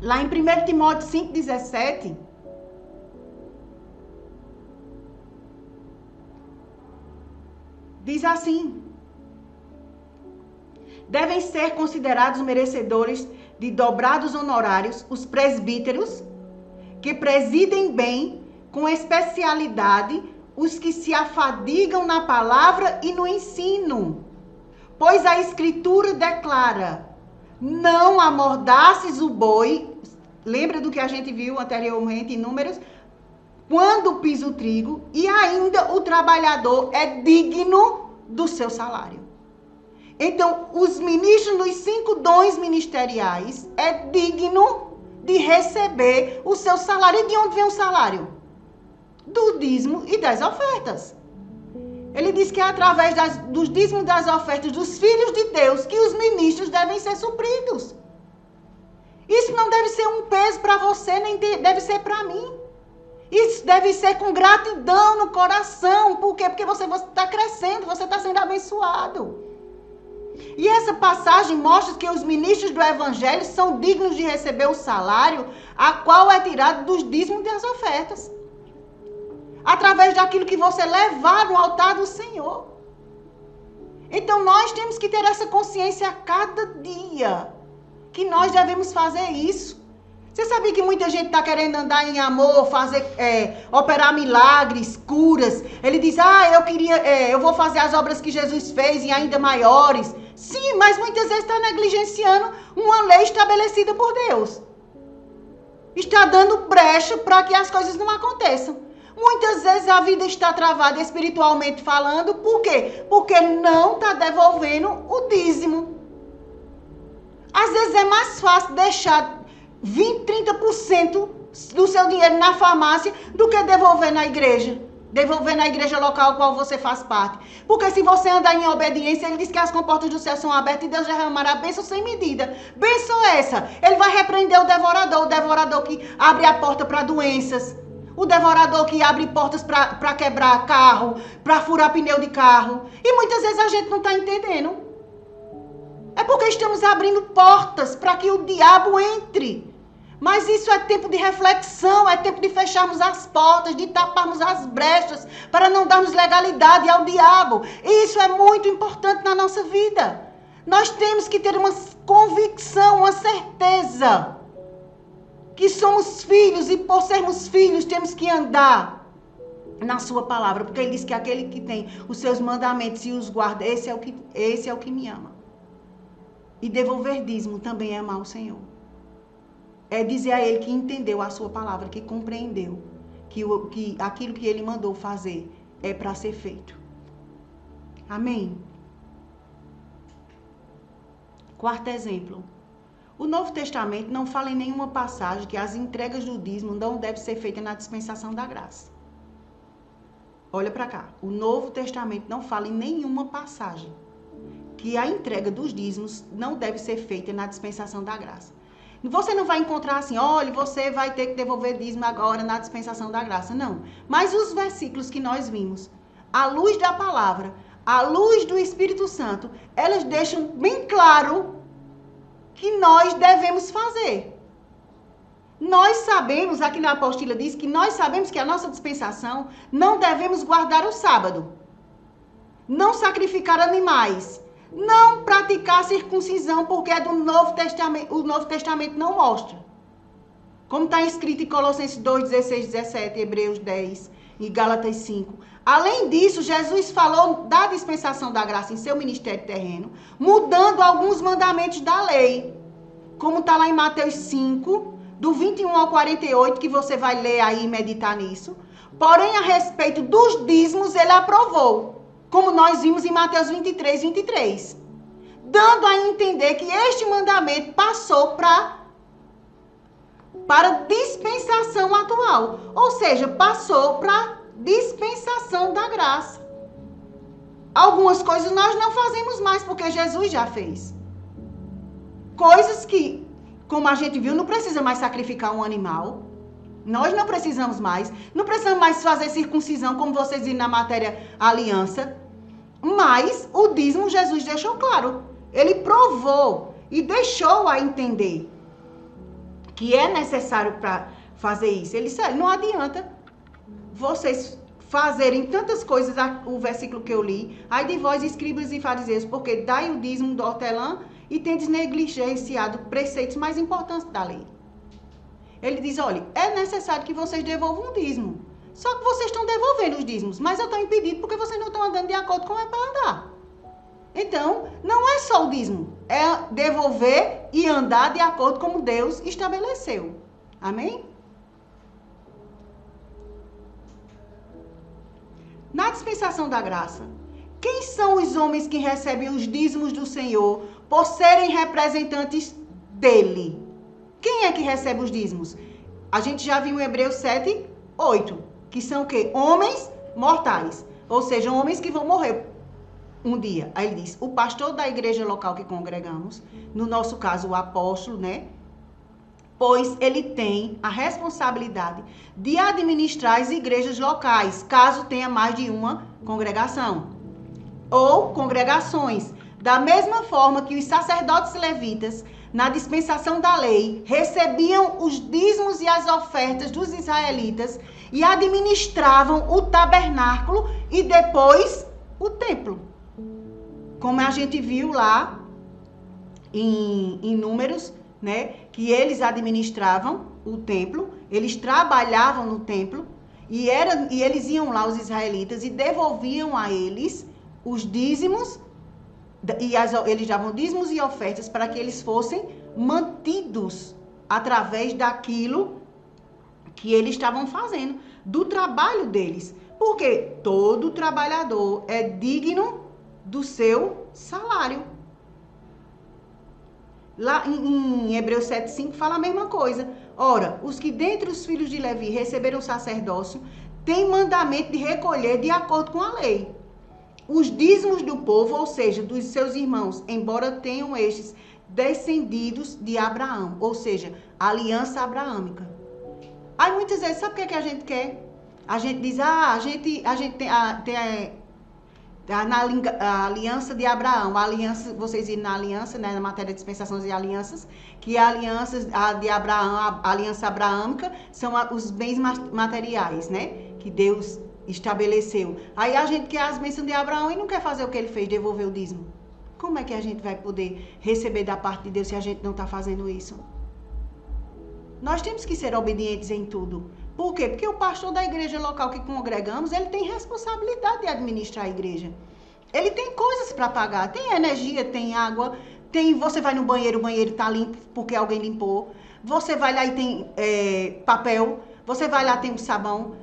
Lá em 1 Timóteo 5,17, diz assim: devem ser considerados merecedores de dobrados honorários os presbíteros, que presidem bem, com especialidade, os que se afadigam na palavra e no ensino. Pois a Escritura declara: não amordaces o boi. Lembra do que a gente viu anteriormente em Números? Quando pisa o trigo, e ainda o trabalhador é digno do seu salário. Então, os ministros dos 5 dons ministeriais é digno de receber o seu salário. E de onde vem o salário? Do dízimo e das ofertas. Ele diz que é através dos dízimos e das ofertas dos filhos de Deus que os ministros devem ser supridos. Isso não deve ser um peso para você, nem deve ser para mim. Isso deve ser com gratidão no coração. Por quê? Porque você está crescendo, você está sendo abençoado. E essa passagem mostra que os ministros do evangelho são dignos de receber o salário, a qual é tirado dos dízimos e das ofertas. Através daquilo que você levar no altar do Senhor. Então nós temos que ter essa consciência a cada dia, que nós devemos fazer isso. Você sabia que muita gente está querendo andar em amor, operar milagres, curas? Ele diz, eu vou fazer as obras que Jesus fez e ainda maiores. Sim, mas muitas vezes está negligenciando uma lei estabelecida por Deus. Está dando brecha para que as coisas não aconteçam. Muitas vezes a vida está travada espiritualmente falando. Por quê? Porque não está devolvendo o dízimo. Às vezes é mais fácil deixar 20%, 30% do seu dinheiro na farmácia do que devolver na igreja. Devolver na igreja local a qual você faz parte. Porque se você andar em obediência, ele diz que as comportas do céu são abertas e Deus derramará bênção sem medida. Bênção essa. Ele vai repreender o devorador que abre a porta para doenças. O devorador que abre portas para quebrar carro, para furar pneu de carro. E muitas vezes a gente não está entendendo. É porque estamos abrindo portas para que o diabo entre. Mas isso é tempo de reflexão, é tempo de fecharmos as portas, de taparmos as brechas, para não darmos legalidade ao diabo. E isso é muito importante na nossa vida. Nós temos que ter uma convicção, uma certeza, que somos filhos e por sermos filhos temos que andar na sua palavra, porque ele diz que aquele que tem os seus mandamentos e os guarda, esse é o que me ama. E devolver dízimo também é amar o Senhor. É dizer a ele que entendeu a sua palavra, que compreendeu que aquilo que ele mandou fazer é para ser feito. Amém? Quarto exemplo. O Novo Testamento não fala em nenhuma passagem que as entregas do dízimo não devem ser feitas na dispensação da graça. Olha para cá. O Novo Testamento não fala em nenhuma passagem que a entrega dos dízimos não deve ser feita na dispensação da graça. Você não vai encontrar assim, olha, você vai ter que devolver dízimo agora na dispensação da graça. Não. Mas os versículos que nós vimos, à luz da palavra, à luz do Espírito Santo, elas deixam bem claro que nós devemos fazer. Nós sabemos, aqui na apostila diz que nós sabemos que a nossa dispensação não devemos guardar o sábado, não sacrificar animais, não praticar circuncisão, porque é do Novo Testamento, o Novo Testamento não mostra. Como está escrito em Colossenses 2, 16, 17, Hebreus 10 e Gálatas 5. Além disso, Jesus falou da dispensação da graça em seu ministério terreno, mudando alguns mandamentos da lei. Como está lá em Mateus 5, do 21 ao 48, que você vai ler aí e meditar nisso. Porém, a respeito dos dízimos, ele aprovou. Como nós vimos em Mateus 23, 23. Dando a entender que este mandamento passou para dispensação atual. Ou seja, passou para dispensação da graça. Algumas coisas nós não fazemos mais, porque Jesus já fez. Coisas que, como a gente viu, não precisa mais sacrificar um animal. Nós não precisamos mais. Não precisamos mais fazer circuncisão, como vocês viram na matéria aliança. Mas o dízimo Jesus deixou claro. Ele provou e deixou a entender que é necessário para fazer isso. Ele disse, não adianta vocês fazerem tantas coisas, o versículo que eu li, ai de vós, escribas e fariseus, porque dai o dízimo do hortelã e tendes negligenciado preceitos mais importantes da lei. Ele diz, olha, é necessário que vocês devolvam o dízimo. Só que vocês estão devolvendo os dízimos, mas eu estou impedido porque vocês não estão andando de acordo com como é para andar. Então, não é só o dízimo, é devolver e andar de acordo como Deus estabeleceu. Amém? Na dispensação da graça, quem são os homens que recebem os dízimos do Senhor por serem representantes dele? Quem é que recebe os dízimos? A gente já viu em Hebreus 7, 8, que são o quê? Homens mortais, ou seja, homens que vão morrer um dia. Aí ele diz, o pastor da igreja local que congregamos, no nosso caso o apóstolo, né? Pois ele tem a responsabilidade de administrar as igrejas locais, caso tenha mais de uma congregação ou congregações. Da mesma forma que os sacerdotes levitas, na dispensação da lei, recebiam os dízimos e as ofertas dos israelitas e administravam o tabernáculo e depois o templo. Como a gente viu lá em Números, né, que eles administravam o templo, eles trabalhavam no templo e eles iam lá, os israelitas, e devolviam a eles os dízimos, e eles davam dízimos e ofertas para que eles fossem mantidos através daquilo que eles estavam fazendo, do trabalho deles. Porque todo trabalhador é digno do seu salário. Lá em Hebreus 7,5 fala a mesma coisa. Ora, os que dentre os filhos de Levi receberam o sacerdócio têm mandamento de recolher de acordo com a lei os dízimos do povo, ou seja, dos seus irmãos, embora tenham estes descendidos de Abraão, ou seja, a aliança abraâmica. Aí muitas vezes, sabe o que a gente quer? A gente diz, a gente tem a aliança de Abraão, a aliança, vocês viram na aliança, né, na matéria de dispensações e alianças, que a aliança de Abraão, a aliança abraâmica, são os bens materiais, né, que Deus estabeleceu. Aí a gente quer as bênçãos de Abraão e não quer fazer o que ele fez, devolver o dízimo. Como é que a gente vai poder receber da parte de Deus se a gente não está fazendo isso? Nós temos que ser obedientes em tudo. Por quê? Porque o pastor da igreja local que congregamos, ele tem responsabilidade de administrar a igreja. Ele tem coisas para pagar, tem energia, tem água, você vai no banheiro, o banheiro está limpo porque alguém limpou. Você vai lá e tem papel, você vai lá e tem um sabão,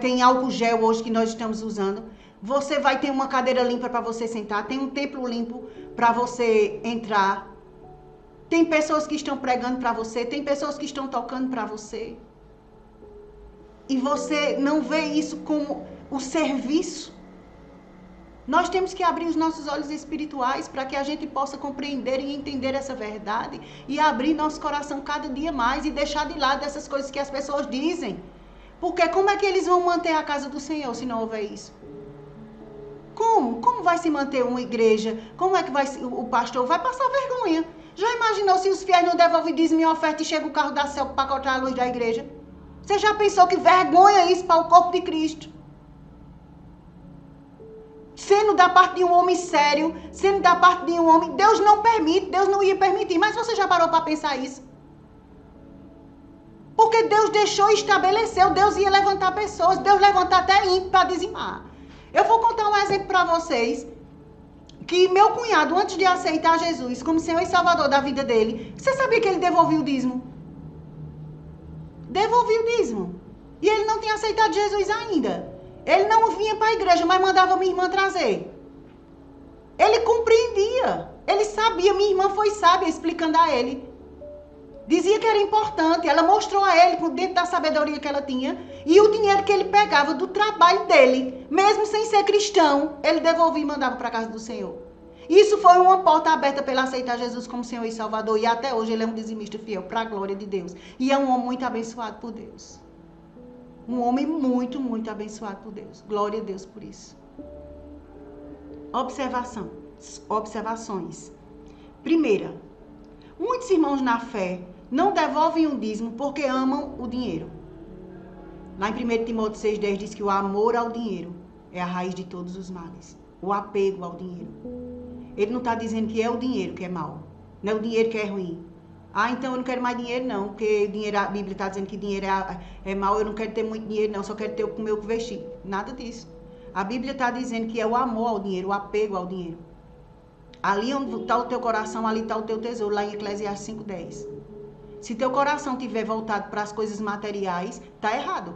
tem álcool gel hoje que nós estamos usando. Você vai ter uma cadeira limpa para você sentar, tem um templo limpo para você entrar. Tem pessoas que estão pregando para você, tem pessoas que estão tocando para você. E você não vê isso como o serviço. Nós temos que abrir os nossos olhos espirituais para que a gente possa compreender e entender essa verdade e abrir nosso coração cada dia mais e deixar de lado essas coisas que as pessoas dizem. Porque como é que eles vão manter a casa do Senhor se não houver isso? Como? Como vai se manter uma igreja? Como é que o pastor vai passar vergonha? Já imaginou se os fiéis não devolvem dízimo e oferta e chega o carro da céu para cortar a luz da igreja? Você já pensou que vergonha isso para o corpo de Cristo? Sendo da parte de um homem sério, sendo da parte de um homem, Deus não permite, Deus não ia permitir. Mas você já parou para pensar isso? Porque Deus deixou e estabeleceu, Deus ia levantar pessoas, Deus levantar até ímpio para dizimar. Eu vou contar um exemplo para vocês, que meu cunhado, antes de aceitar Jesus como Senhor e Salvador da vida dele, você sabia que ele devolvia o dízimo? Devolvia o dízimo. E ele não tinha aceitado Jesus ainda. Ele não vinha para a igreja, mas mandava minha irmã trazer. Ele compreendia. Ele sabia, minha irmã foi sábia explicando a ele. Dizia que era importante. Ela mostrou a ele, dentro da sabedoria que ela tinha, e o dinheiro que ele pegava do trabalho dele, mesmo sem ser cristão, ele devolvia e mandava para a casa do Senhor. Isso foi uma porta aberta para ele aceitar Jesus como Senhor e Salvador. E até hoje ele é um dizimista fiel, para a glória de Deus. E é um homem muito abençoado por Deus. Um homem muito, muito abençoado por Deus. Glória a Deus por isso. Observações. Primeira, muitos irmãos na fé não devolvem o dízimo porque amam o dinheiro. Lá em 1 Timóteo 6,10 diz que o amor ao dinheiro é a raiz de todos os males. O apego ao dinheiro. Ele não está dizendo que é o dinheiro que é mal. Não é o dinheiro que é ruim. Ah, então eu não quero mais dinheiro não, porque dinheiro, a Bíblia está dizendo que dinheiro é mau, eu não quero ter muito dinheiro não, só quero ter o comer o que vestir. Nada disso. A Bíblia está dizendo que é o amor ao dinheiro, o apego ao dinheiro. Ali onde está o teu coração, ali está o teu tesouro, lá em Eclesiastes 5,10. Se teu coração estiver voltado para as coisas materiais, está errado.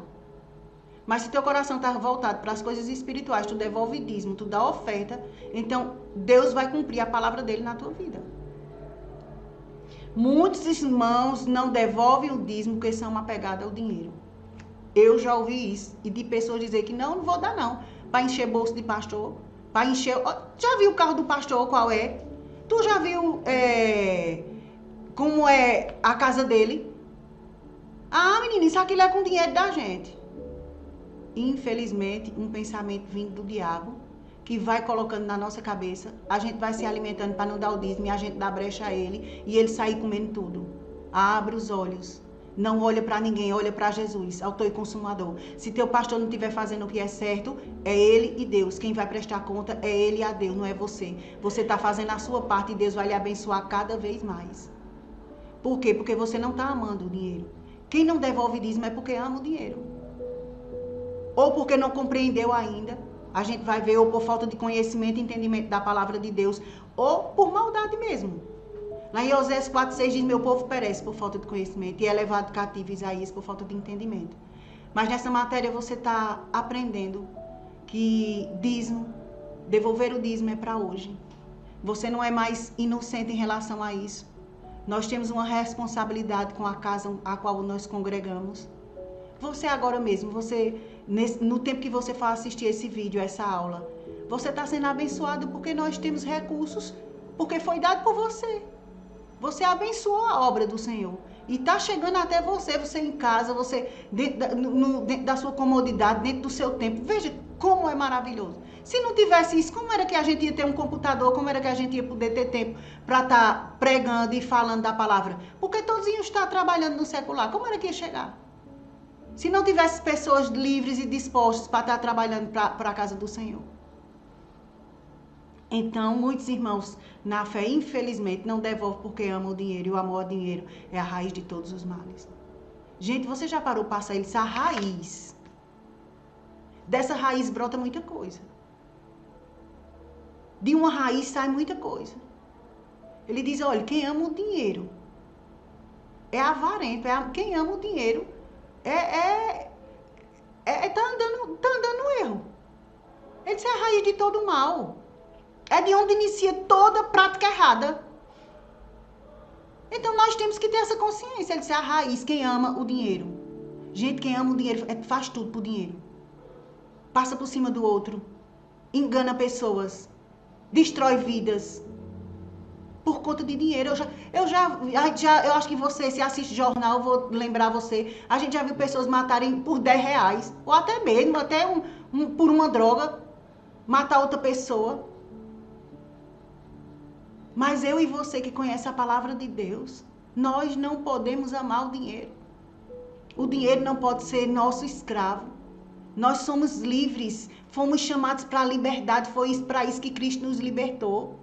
Mas se teu coração está voltado para as coisas espirituais, tu devolve dízimo, tu dá oferta, então Deus vai cumprir a palavra dele na tua vida. Muitos irmãos não devolvem o dízimo porque são apegados ao dinheiro. Eu já ouvi isso. E de pessoas dizer que não vou dar não. Para encher bolso de pastor. Para encher... Já viu o carro do pastor qual é? Tu já viu como é a casa dele? Ah, menina, isso aqui é com dinheiro da gente. Infelizmente, um pensamento vindo do diabo que vai colocando na nossa cabeça, a gente vai se alimentando para não dar o dízimo e a gente dá brecha a ele e ele sair comendo tudo. Abre os olhos. Não olha para ninguém, olha para Jesus, autor e consumador. Se teu pastor não estiver fazendo o que é certo, é ele e Deus. Quem vai prestar conta é ele e a Deus, não é você. Você está fazendo a sua parte e Deus vai lhe abençoar cada vez mais. Por quê? Porque você não está amando o dinheiro. Quem não devolve dízimo é porque ama o dinheiro. Ou porque não compreendeu ainda. A gente vai ver ou por falta de conhecimento e entendimento da palavra de Deus, ou por maldade mesmo. Lá em Osés 4,6 diz, meu povo perece por falta de conhecimento e é levado cativo, Isaías, por falta de entendimento. Mas nessa matéria você está aprendendo que dízimo, devolver o dízimo é para hoje. Você não é mais inocente em relação a isso. Nós temos uma responsabilidade com a casa a qual nós congregamos. Você agora mesmo, no tempo que você for assistir esse vídeo, essa aula, você está sendo abençoado porque nós temos recursos, porque foi dado por você. Você abençoou a obra do Senhor. E está chegando até você em casa, você dentro da sua comodidade, dentro do seu tempo. Veja como é maravilhoso. Se não tivesse isso, como era que a gente ia ter um computador? Como era que a gente ia poder ter tempo para estar pregando e falando da palavra? Porque todos iam estar trabalhando no secular. Como era que ia chegar? Se não tivesse pessoas livres e dispostas para estar trabalhando para a casa do Senhor. Então, muitos irmãos na fé, infelizmente, não devolvem porque amam o dinheiro. E o amor ao dinheiro é a raiz de todos os males. Gente, você já parou para passar ele a raiz? Dessa raiz brota muita coisa. De uma raiz sai muita coisa. Ele diz, olha, quem ama o dinheiro é avarento. Quem ama o dinheiro tá andando no erro. Ele diz, é a raiz de todo mal. É de onde inicia toda prática errada. Então, nós temos que ter essa consciência. Ele diz, é a raiz, quem ama o dinheiro. Gente, quem ama o dinheiro faz tudo por dinheiro. Passa por cima do outro. Engana pessoas. Destrói vidas. Por conta de dinheiro. Eu acho que você, se assiste jornal, eu vou lembrar você. A gente já viu pessoas matarem por R$10. Ou até mesmo, por uma droga. Matar outra pessoa. Mas eu e você que conhece a palavra de Deus, nós não podemos amar o dinheiro. O dinheiro não pode ser nosso escravo. Nós somos livres, fomos chamados para a liberdade, foi para isso que Cristo nos libertou.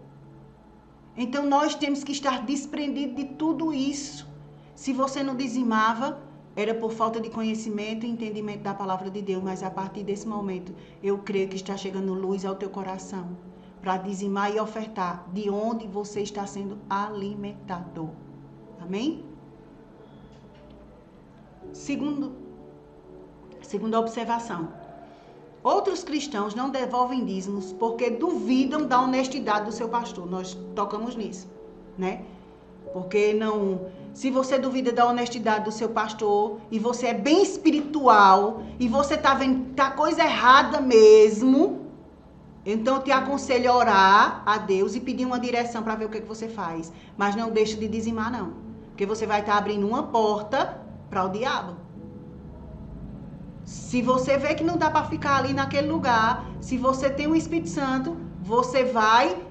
Então nós temos que estar desprendidos de tudo isso. Se você não dizimava, era por falta de conhecimento e entendimento da palavra de Deus, mas a partir desse momento, eu creio que está chegando luz ao teu coração, para dizimar e ofertar de onde você está sendo alimentado. Amém? Segunda observação. Outros cristãos não devolvem dízimos porque duvidam da honestidade do seu pastor. Nós tocamos nisso, né? Porque não... Se você duvida da honestidade do seu pastor e você é bem espiritual e você tá vendo que tá coisa errada mesmo, então eu te aconselho a orar a Deus e pedir uma direção para ver o que você faz. Mas não deixe de dizimar, não. Porque você vai estar abrindo uma porta para o diabo. Se você vê que não dá para ficar ali naquele lugar, se você tem o Espírito Santo, você vai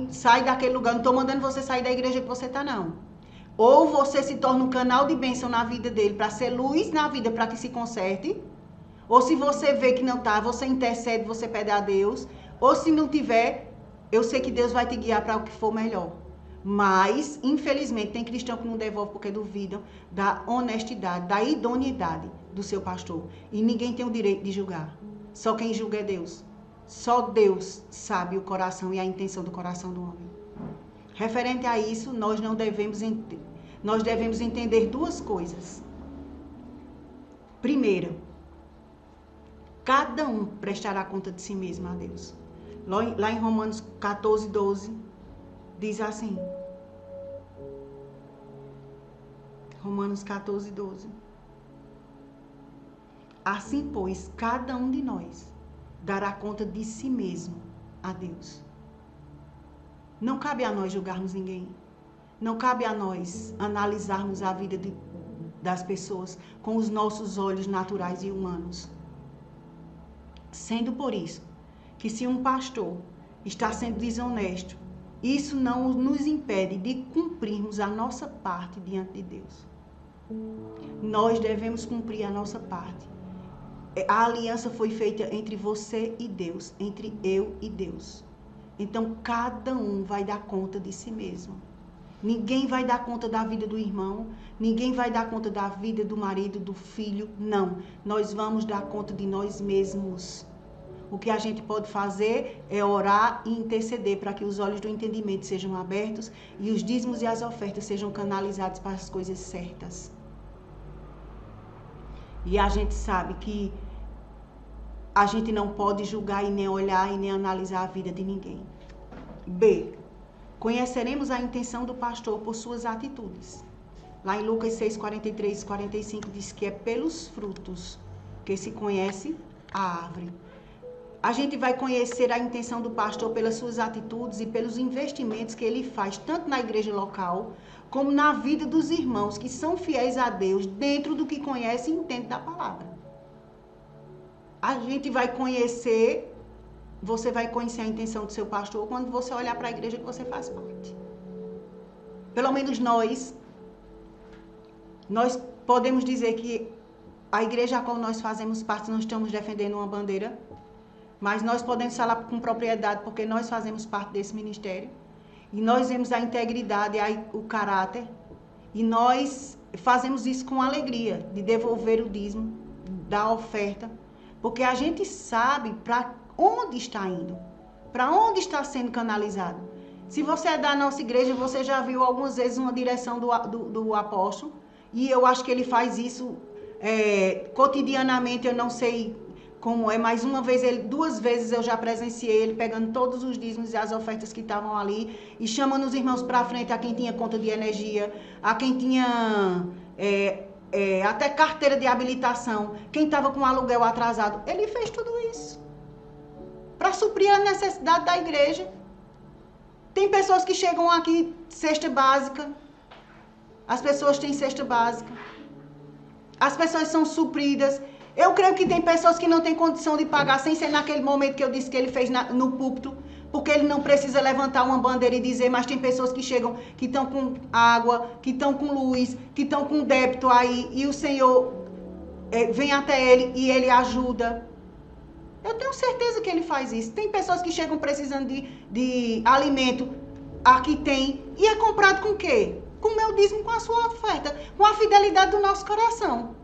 sair daquele lugar. Não estou mandando você sair da igreja que você está, não. Ou você se torna um canal de bênção na vida dele para ser luz na vida para que se conserte. Ou se você vê que não está, você intercede, você pede a Deus. Ou se não tiver, eu sei que Deus vai te guiar para o que for melhor. Mas, infelizmente, tem cristão que não devolve porque duvidam da honestidade, da idoneidade do seu pastor. E ninguém tem o direito de julgar. Só quem julga é Deus. Só Deus sabe o coração e a intenção do coração do homem. Referente a isso, nós devemos entender duas coisas. Primeiro, cada um prestará conta de si mesmo a Deus. Lá em Romanos 14, 12, diz assim. Romanos 14, 12. Assim, pois, cada um de nós dará conta de si mesmo a Deus. Não cabe a nós julgarmos ninguém. Não cabe a nós analisarmos a vida das pessoas com os nossos olhos naturais e humanos. Sendo por isso que se um pastor está sendo desonesto, isso não nos impede de cumprirmos a nossa parte diante de Deus. Nós devemos cumprir a nossa parte. A aliança foi feita entre você e Deus, entre eu e Deus. Então, cada um vai dar conta de si mesmo. Ninguém vai dar conta da vida do irmão, ninguém vai dar conta da vida do marido, do filho, não. Nós vamos dar conta de nós mesmos. O que a gente pode fazer é orar e interceder para que os olhos do entendimento sejam abertos e os dízimos e as ofertas sejam canalizados para as coisas certas. E a gente sabe que a gente não pode julgar e nem olhar e nem analisar a vida de ninguém. B. Conheceremos a intenção do pastor por suas atitudes. Lá em Lucas 6, 43 e 45 diz que é pelos frutos que se conhece a árvore. A gente vai conhecer a intenção do pastor pelas suas atitudes e pelos investimentos que ele faz, tanto na igreja local, como na vida dos irmãos que são fiéis a Deus, dentro do que conhece e entende da palavra. A gente vai conhecer, você vai conhecer a intenção do seu pastor quando você olhar para a igreja que você faz parte. Pelo menos nós podemos dizer que a igreja a qual nós fazemos parte, não estamos defendendo uma bandeira, mas nós podemos falar com propriedade porque nós fazemos parte desse ministério. E nós vemos a integridade, o caráter E nós fazemos isso com alegria, de devolver o dízimo, da oferta, porque a gente sabe para onde está indo, para onde está sendo canalizado. Se você é da nossa igreja, você já viu algumas vezes uma direção do apóstolo, e eu acho que ele faz isso cotidianamente, eu não sei como é, mas duas vezes eu já presenciei ele pegando todos os dízimos e as ofertas que estavam ali e chamando os irmãos para frente, a quem tinha conta de energia, a quem tinha até carteira de habilitação, quem estava com aluguel atrasado. Ele fez tudo isso para suprir a necessidade da igreja. Tem pessoas que chegam aqui, cesta básica, as pessoas têm cesta básica, as pessoas são supridas. Eu creio que tem pessoas que não têm condição de pagar, sem ser naquele momento que eu disse que ele fez no púlpito, porque ele não precisa levantar uma bandeira e dizer, mas tem pessoas que chegam, que estão com água, que estão com luz, que estão com débito aí, e o Senhor vem até ele e ele ajuda. Eu tenho certeza que ele faz isso. Tem pessoas que chegam precisando de alimento, aqui tem, e é comprado com o quê? Com o meu dízimo, com a sua oferta, com a fidelidade do nosso coração.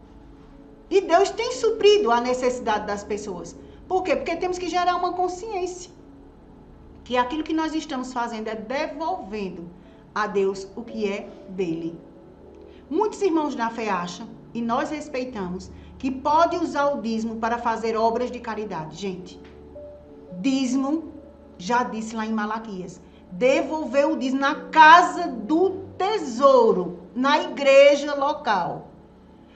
E Deus tem suprido a necessidade das pessoas. Por quê? Porque temos que gerar uma consciência que aquilo que nós estamos fazendo é devolvendo a Deus o que é dele. Muitos irmãos da fé acham, e nós respeitamos, que pode usar o dízimo para fazer obras de caridade. Gente, dízimo, já disse lá em Malaquias, devolver o dízimo na casa do tesouro, na igreja local.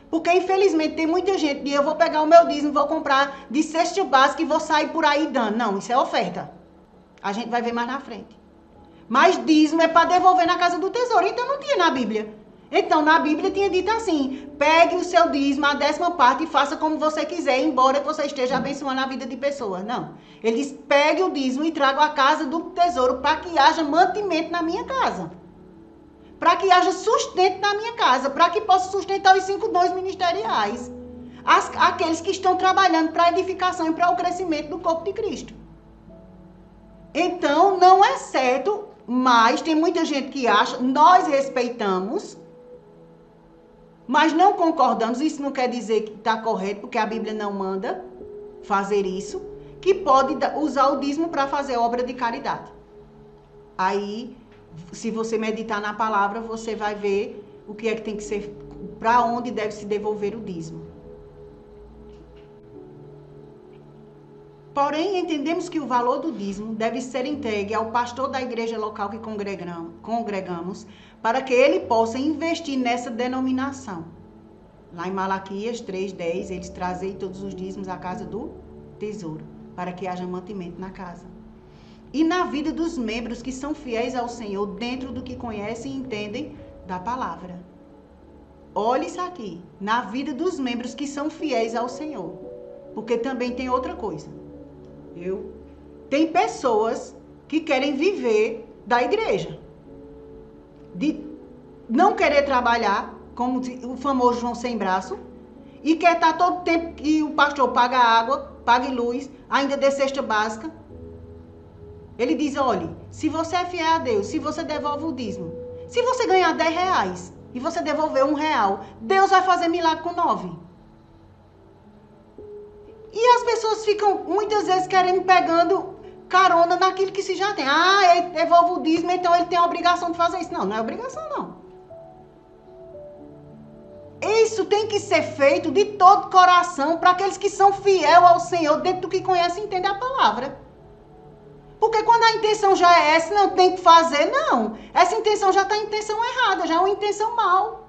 Porque, infelizmente, tem muita gente que eu vou pegar o meu dízimo, vou comprar de cesta básica e vou sair por aí dando. Não, isso é oferta. A gente vai ver mais na frente. Mas dízimo é para devolver na casa do tesouro. Então, não tinha na Bíblia. Então, na Bíblia tinha dito assim, pegue o seu dízimo, a 10ª parte, e faça como você quiser, embora você esteja abençoando a vida de pessoas. Não. Ele diz, pegue o dízimo e traga a casa do tesouro para que haja mantimento na minha casa. Para que haja sustento na minha casa, para que possa sustentar os 5 dons ministeriais. Aqueles que estão trabalhando para a edificação e para o crescimento do corpo de Cristo. Então, não é certo, mas tem muita gente que acha, nós respeitamos, mas não concordamos, isso não quer dizer que está correto, porque a Bíblia não manda fazer isso, que pode usar o dízimo para fazer obra de caridade. Aí, se você meditar na palavra, você vai ver o que é que tem que ser, para onde deve se devolver o dízimo. Porém, entendemos que o valor do dízimo deve ser entregue ao pastor da igreja local que congregamos, para que ele possa investir nessa denominação. Lá em Malaquias 3:10, eles trazem todos os dízimos à casa do tesouro, para que haja mantimento na casa. E na vida dos membros que são fiéis ao Senhor, dentro do que conhecem e entendem da palavra. Olha isso aqui, na vida dos membros que são fiéis ao Senhor. Porque também tem outra coisa. Tem pessoas que querem viver da igreja. De não querer trabalhar, como o famoso João sem braço, e quer estar todo tempo que o pastor paga água, paga luz, ainda dê cesta básica. Ele diz, olha, se você é fiel a Deus, se você devolve o dízimo, se você ganhar R$10 e você devolver R$1, Deus vai fazer milagre com 9. E as pessoas ficam, muitas vezes, pegando carona naquilo que se já tem. Ah, ele devolve o dízimo, então ele tem a obrigação de fazer isso. Não, não é obrigação, não. Isso tem que ser feito de todo coração para aqueles que são fiéis ao Senhor, dentro do que conhecem e entendem a palavra. Porque quando a intenção já é essa, não tem que fazer, não. Essa intenção já está em intenção errada, já é uma intenção mal.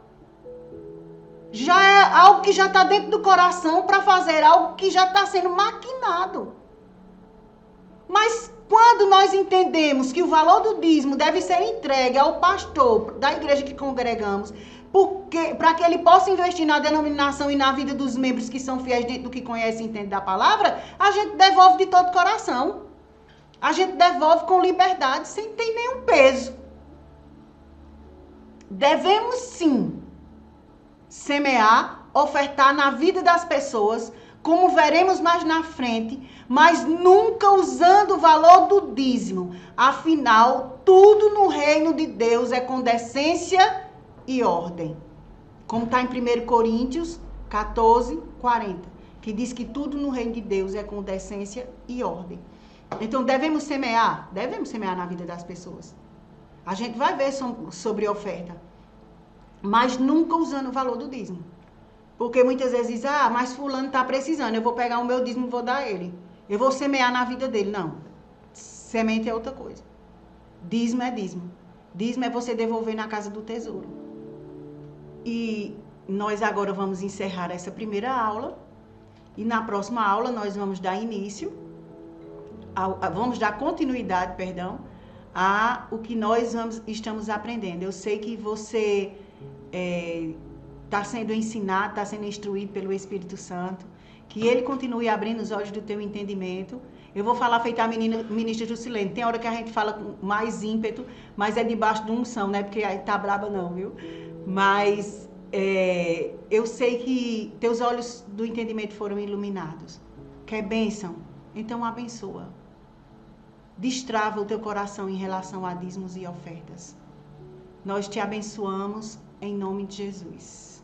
Já é algo que já está dentro do coração para fazer algo que já está sendo maquinado. Mas quando nós entendemos que o valor do dízimo deve ser entregue ao pastor da igreja que congregamos, para que ele possa investir na denominação e na vida dos membros que são fiéis dentro do que conhecem e entendem da palavra, a gente devolve de todo coração. A gente devolve com liberdade, sem ter nenhum peso. Devemos sim semear, ofertar na vida das pessoas, como veremos mais na frente, mas nunca usando o valor do dízimo. Afinal, tudo no reino de Deus é com decência e ordem. Como está em 1 Coríntios 14, 40, que diz que tudo no reino de Deus é com decência e ordem. Então, devemos semear na vida das pessoas. A gente vai ver sobre oferta, mas nunca usando o valor do dízimo. Porque muitas vezes diz, mas fulano está precisando, eu vou pegar o meu dízimo e vou dar a ele. Eu vou semear na vida dele. Não, semente é outra coisa. Dízimo é dízimo. Dízimo é você devolver na casa do tesouro. E nós agora vamos encerrar essa primeira aula. E na próxima aula nós vamos dar continuidade, a o que nós estamos aprendendo. Eu sei que você está sendo ensinado, está sendo instruído pelo Espírito Santo, que ele continue abrindo os olhos do teu entendimento. Eu vou falar feita a ministra Juscelene. Tem hora que a gente fala com mais ímpeto, mas é debaixo de unção, não é porque aí tá braba não, viu? Mas eu sei que teus olhos do entendimento foram iluminados. Quer bênção? Então abençoa. Destrava o teu coração em relação a dízimos e ofertas. Nós te abençoamos em nome de Jesus.